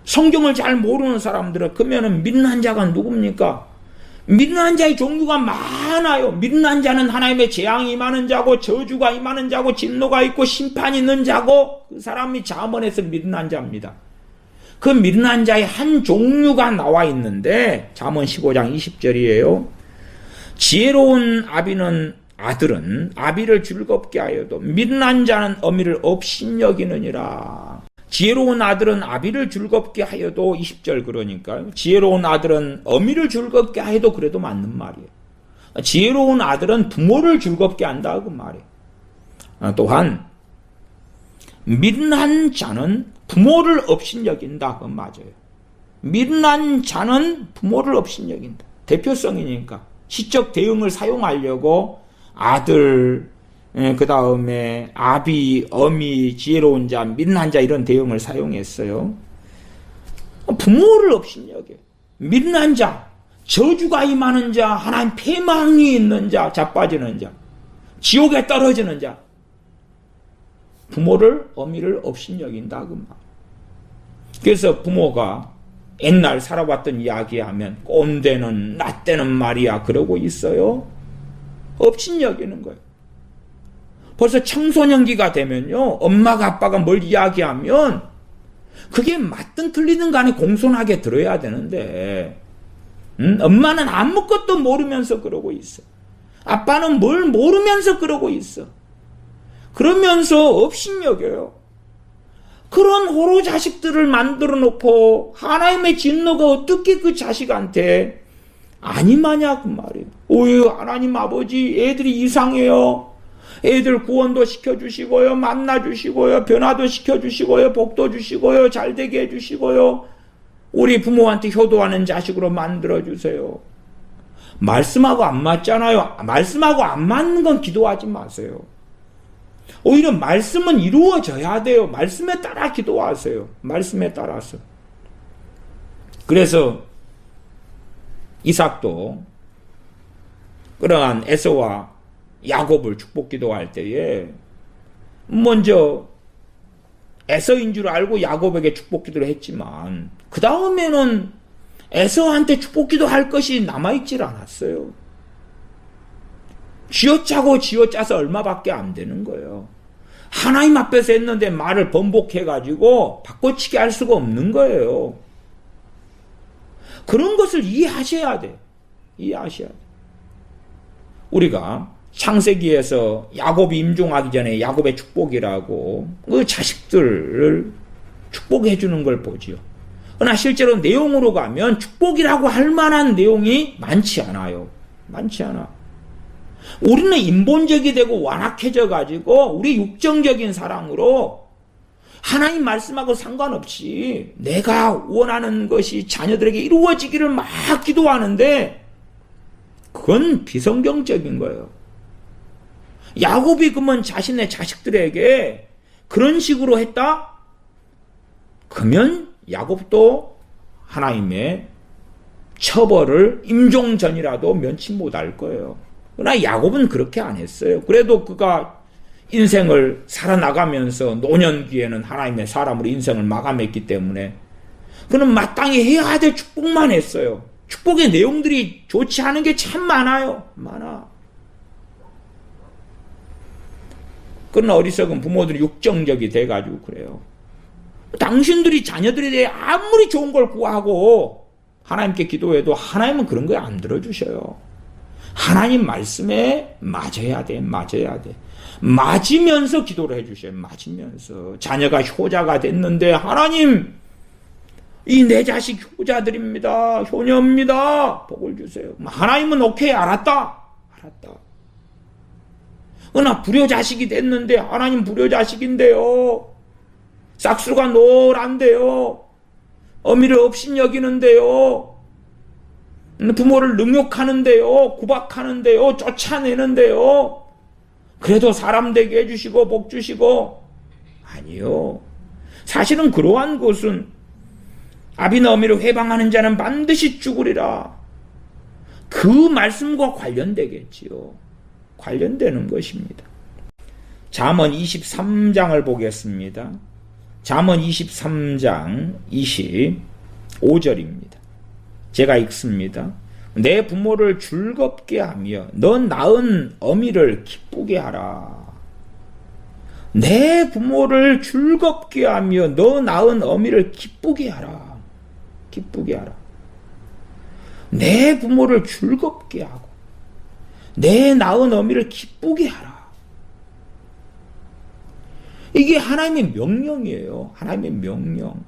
[SPEAKER 1] 성경을 잘 모르는 사람들은 그러면은 미련한 자가 누굽니까? 미련한 자의 종류가 많아요. 미련한 자는 하나님의 재앙이 임하는 자고 저주가 임하는 자고 진노가 있고 심판이 있는 자고 그 사람이 잠언에서 미련한 자입니다. 그 미련한 자의 한 종류가 나와 있는데 잠언 15장 20절이에요. 지혜로운 아들은 아비를 즐겁게 하여도 미련한 자는 어미를 업신여기느니라. 지혜로운 아들은 아비를 즐겁게 하여도 20절 그러니까요. 지혜로운 아들은 어미를 즐겁게 하여도 그래도 맞는 말이에요. 지혜로운 아들은 부모를 즐겁게 한다 그 말이에요. 또한 미련한 자는 부모를 업신여긴다. 그건 맞아요. 미련한 자는 부모를 업신여긴다. 대표성이니까 시적 대응을 사용하려고 아들, 그 다음에 아비, 어미, 지혜로운 자, 미련한 자 이런 대응을 사용했어요. 부모를 업신여겨. 미련한 자, 저주가 임하는 자, 하나님 패망이 있는 자, 자빠지는 자, 지옥에 떨어지는 자, 부모를 어미를 업신여긴다 그 말. 그래서 부모가 옛날 살아왔던 이야기하면 꼰대는 나 때는 말이야 그러고 있어요. 업신여기는 거예요. 벌써 청소년기가 되면요, 엄마가 아빠가 뭘 이야기하면 그게 맞든 틀리든 간에 공손하게 들어야 되는데, 엄마는 아무것도 모르면서 그러고 있어. 아빠는 뭘 모르면서 그러고 있어. 그러면서 업신여겨요. 그런 호로 자식들을 만들어 놓고 하나님의 진노가 어떻게 그 자식한테 안 임하냐 그 말이에요. 오유 하나님 아버지 애들이 이상해요. 애들 구원도 시켜주시고요, 만나주시고요, 변화도 시켜주시고요, 복도 주시고요, 잘되게 해주시고요, 우리 부모한테 효도하는 자식으로 만들어주세요. 말씀하고 안 맞잖아요. 말씀하고 안 맞는 건 기도하지 마세요. 오히려 말씀은 이루어져야 돼요. 말씀에 따라 기도하세요. 말씀에 따라서. 그래서 이삭도 그러한 에서와 야곱을 축복 기도할 때에 먼저 에서인 줄 알고 야곱에게 축복 기도를 했지만 그 다음에는 에서한테 축복 기도할 것이 남아있질 않았어요. 쥐어짜고 쥐어짜서 얼마밖에 안 되는 거예요. 하나님 앞에서 했는데 말을 번복해가지고 바꿔치기 할 수가 없는 거예요. 그런 것을 이해하셔야 돼. 이해하셔야 돼. 우리가 창세기에서 야곱이 임종하기 전에 야곱의 축복이라고 그 자식들을 축복해 주는 걸 보지요. 그러나 실제로 내용으로 가면 축복이라고 할 만한 내용이 많지 않아요. 많지 않아. 우리는 인본적이 되고 완악해져 가지고 우리 육정적인 사랑으로 하나님 말씀하고 상관없이 내가 원하는 것이 자녀들에게 이루어지기를 막 기도하는데 그건 비성경적인 거예요. 야곱이 그러면 자신의 자식들에게 그런 식으로 했다? 그러면 야곱도 하나님의 처벌을 임종 전이라도 면치 못할 거예요. 그러나 야곱은 그렇게 안 했어요. 그래도 그가 인생을 살아나가면서 노년기에는 하나님의 사람으로 인생을 마감했기 때문에 그는 마땅히 해야 될 축복만 했어요. 축복의 내용들이 좋지 않은 게 참 많아요. 많아. 그러나 어리석은 부모들이 육정적이 돼가지고 그래요. 당신들이 자녀들에 대해 아무리 좋은 걸 구하고 하나님께 기도해도 하나님은 그런 거 안 들어주셔요. 하나님 말씀에 맞아야 돼. 맞아야 돼. 맞으면서 기도를 해주셔요. 맞으면서. 자녀가 효자가 됐는데 하나님 이 내 자식 효자들입니다. 효녀입니다. 복을 주세요. 하나님은 오케이 알았다. 알았다. 그러나 불효자식이 됐는데 하나님 불효자식인데요. 싹수가 노란데요. 어미를 업신여기는데요. 부모를 능욕하는데요. 구박하는데요. 쫓아내는데요. 그래도 사람 되게 해주시고 복 주시고. 아니요. 사실은 그러한 것은 아비나 어미를 회방하는 자는 반드시 죽으리라. 그 말씀과 관련되겠지요. 관련되는 것입니다. 잠언 23장을 보겠습니다. 잠언 23장 25절입니다. 제가 읽습니다. 내 부모를 즐겁게 하며 너 낳은 어미를 기쁘게 하라. 내 부모를 즐겁게 하며 너 낳은 어미를 기쁘게 하라. 기쁘게 하라. 내 부모를 즐겁게 하고 내 낳은 어미를 기쁘게 하라. 이게 하나님의 명령이에요. 하나님의 명령.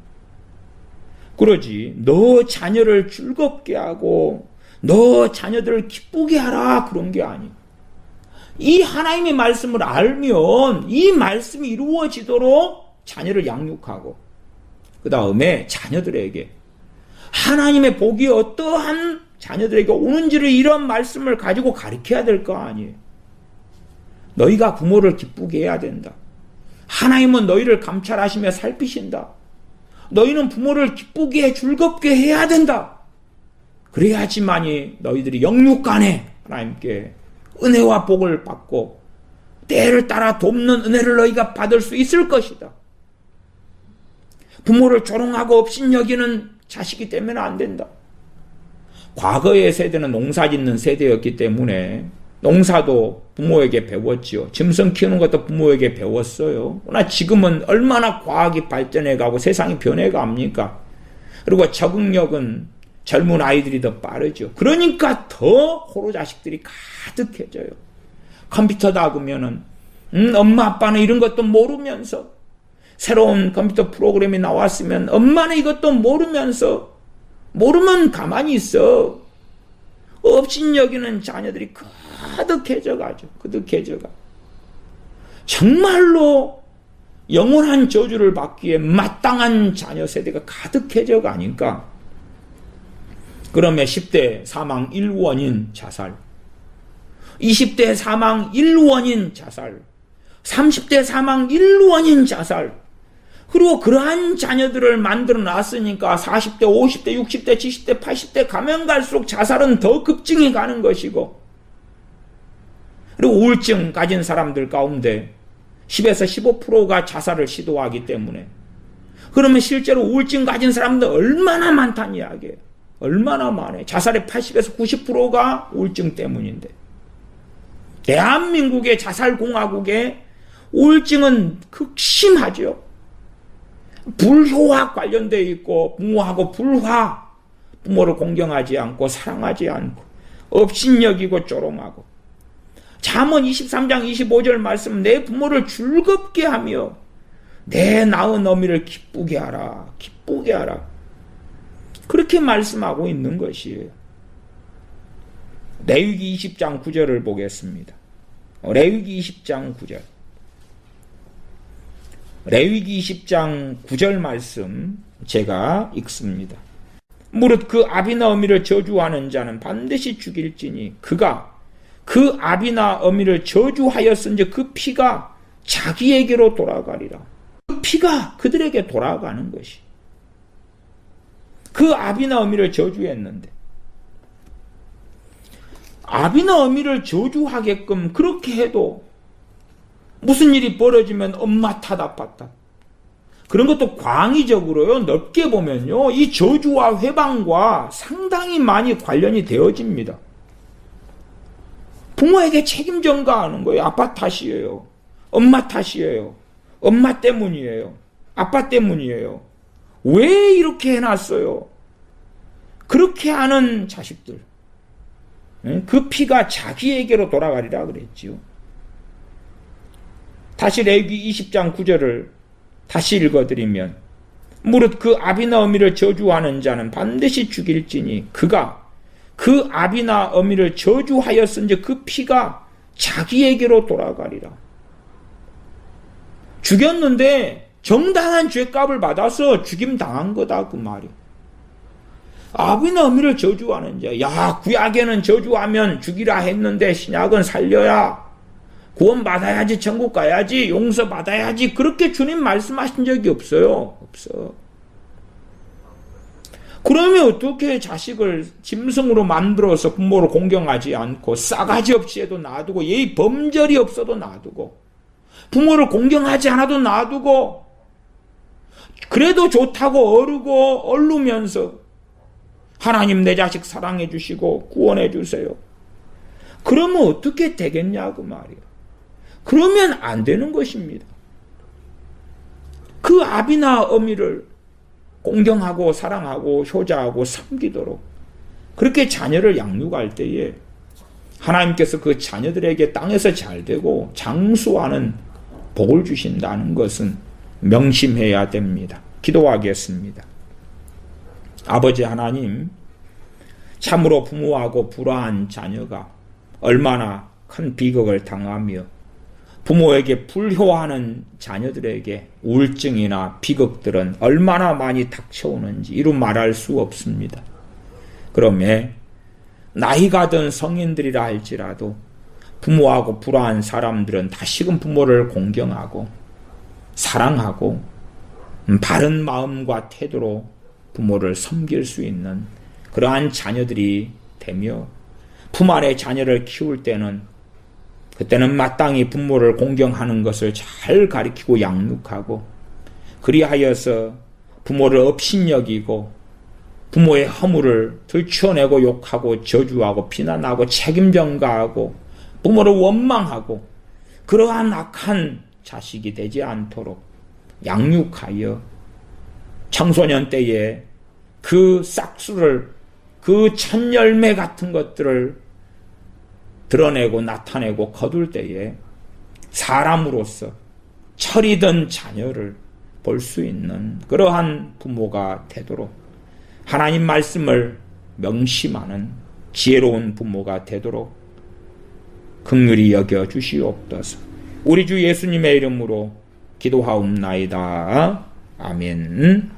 [SPEAKER 1] 그러지 너 자녀를 즐겁게 하고 너 자녀들을 기쁘게 하라 그런 게 아니에요. 이 하나님의 말씀을 알면 이 말씀이 이루어지도록 자녀를 양육하고 그 다음에 자녀들에게 하나님의 복이 어떠한 자녀들에게 오는지를 이런 말씀을 가지고 가르쳐야 될 거 아니에요. 너희가 부모를 기쁘게 해야 된다. 하나님은 너희를 감찰하시며 살피신다. 너희는 부모를 기쁘게 즐겁게 해야 된다. 그래야지만이 너희들이 영육간에 하나님께 은혜와 복을 받고 때를 따라 돕는 은혜를 너희가 받을 수 있을 것이다. 부모를 조롱하고 업신여기는 자식이 되면 안 된다. 과거의 세대는 농사 짓는 세대였기 때문에 농사도 부모에게 배웠지요. 짐승 키우는 것도 부모에게 배웠어요. 그러나 지금은 얼마나 과학이 발전해가고 세상이 변해갑니까? 그리고 적응력은 젊은 아이들이 더 빠르죠. 그러니까 더 호로 자식들이 가득해져요. 컴퓨터다 그러면은 엄마 아빠는 이런 것도 모르면서 새로운 컴퓨터 프로그램이 나왔으면 엄마는 이것도 모르면서 모르면 가만히 있어. 업신여기는 자녀들이 가득해져 가죠. 가득해져가. 정말로 영원한 저주를 받기에 마땅한 자녀 세대가 가득해져 가니까 그러면 10대 사망 1원인 자살, 20대 사망 1원인 자살, 30대 사망 1원인 자살, 그리고 그러한 자녀들을 만들어 놨으니까 40대, 50대, 60대, 70대, 80대 가면 갈수록 자살은 더 급증해 가는 것이고, 그리고 우울증 가진 사람들 가운데 10에서 15%가 자살을 시도하기 때문에, 그러면 실제로 우울증 가진 사람들 얼마나 많다는 이야기예요. 얼마나 많아요. 자살의 80에서 90%가 우울증 때문인데, 대한민국의 자살공화국의 우울증은 극심하죠. 불효와 관련되어 있고 부모하고 불화, 부모를 공경하지 않고 사랑하지 않고 업신여기고 조롱하고. 잠언 23장 25절 말씀, 내 부모를 즐겁게 하며 내 낳은 어미를 기쁘게 하라. 기쁘게 하라. 그렇게 말씀하고 있는 것이에요. 레위기 20장 9절을 보겠습니다. 레위기 20장 9절. 레위기 20장 9절 말씀 제가 읽습니다. 무릇 그 아비나 어미를 저주하는 자는 반드시 죽일지니 그가 그 아비나 어미를 저주하였은즉 그 피가 자기에게로 돌아가리라. 그 피가 그들에게 돌아가는 것이. 그 아비나 어미를 저주했는데 아비나 어미를 저주하게끔 그렇게 해도 무슨 일이 벌어지면 엄마 탓 아빠 탓. 그런 것도 광의적으로요. 넓게 보면요. 이 저주와 회방과 상당히 많이 관련이 되어집니다. 부모에게 책임 전가하는 거예요. 아빠 탓이에요. 엄마 탓이에요. 엄마 때문이에요. 아빠 때문이에요. 왜 이렇게 해놨어요? 그렇게 하는 자식들. 그 피가 자기에게로 돌아가리라 그랬지요. 다시 레위기 20장 9절을 다시 읽어드리면 무릇 그 아비나 어미를 저주하는 자는 반드시 죽일지니 그가 그 아비나 어미를 저주하였은즉 그 피가 자기에게로 돌아가리라. 죽였는데 정당한 죄값을 받아서 죽임당한 거다 그 말이. 아비나 어미를 저주하는 자. 야, 구약에는 저주하면 죽이라 했는데 신약은 살려야 구원받아야지, 천국 가야지, 용서받아야지, 그렇게 주님 말씀하신 적이 없어요. 없어. 그러면 어떻게 자식을 짐승으로 만들어서 부모를 공경하지 않고 싸가지 없이 해도 놔두고 예의 범절이 없어도 놔두고 부모를 공경하지 않아도 놔두고 그래도 좋다고 어르고 얼르면서 하나님 내 자식 사랑해 주시고 구원해 주세요. 그러면 어떻게 되겠냐고 말이에요. 그러면 안 되는 것입니다. 그 아비나 어미를 공경하고 사랑하고 효자하고 섬기도록 그렇게 자녀를 양육할 때에 하나님께서 그 자녀들에게 땅에서 잘되고 장수하는 복을 주신다는 것은 명심해야 됩니다. 기도하겠습니다. 아버지 하나님, 참으로 부모하고 불화한 자녀가 얼마나 큰 비극을 당하며 부모에게 불효하는 자녀들에게 우울증이나 비극들은 얼마나 많이 닥쳐오는지 이루 말할 수 없습니다. 그러면 나이가 든 성인들이라 할지라도 부모하고 불화한 사람들은 다시금 부모를 공경하고 사랑하고 바른 마음과 태도로 부모를 섬길 수 있는 그러한 자녀들이 되며 품 안에 자녀를 키울 때는 그때는 마땅히 부모를 공경하는 것을 잘 가르치고 양육하고 그리하여서 부모를 업신여기고 부모의 허물을 들추어내고 욕하고 저주하고 비난하고 책임전가하고 부모를 원망하고 그러한 악한 자식이 되지 않도록 양육하여 청소년 때에 그 싹수를 그 첫열매 같은 것들을 드러내고 나타내고 거둘 때에 사람으로서 철이든 자녀를 볼 수 있는 그러한 부모가 되도록 하나님 말씀을 명심하는 지혜로운 부모가 되도록 긍휼히 여겨 주시옵소서. 우리 주 예수님의 이름으로 기도하옵나이다. 아멘.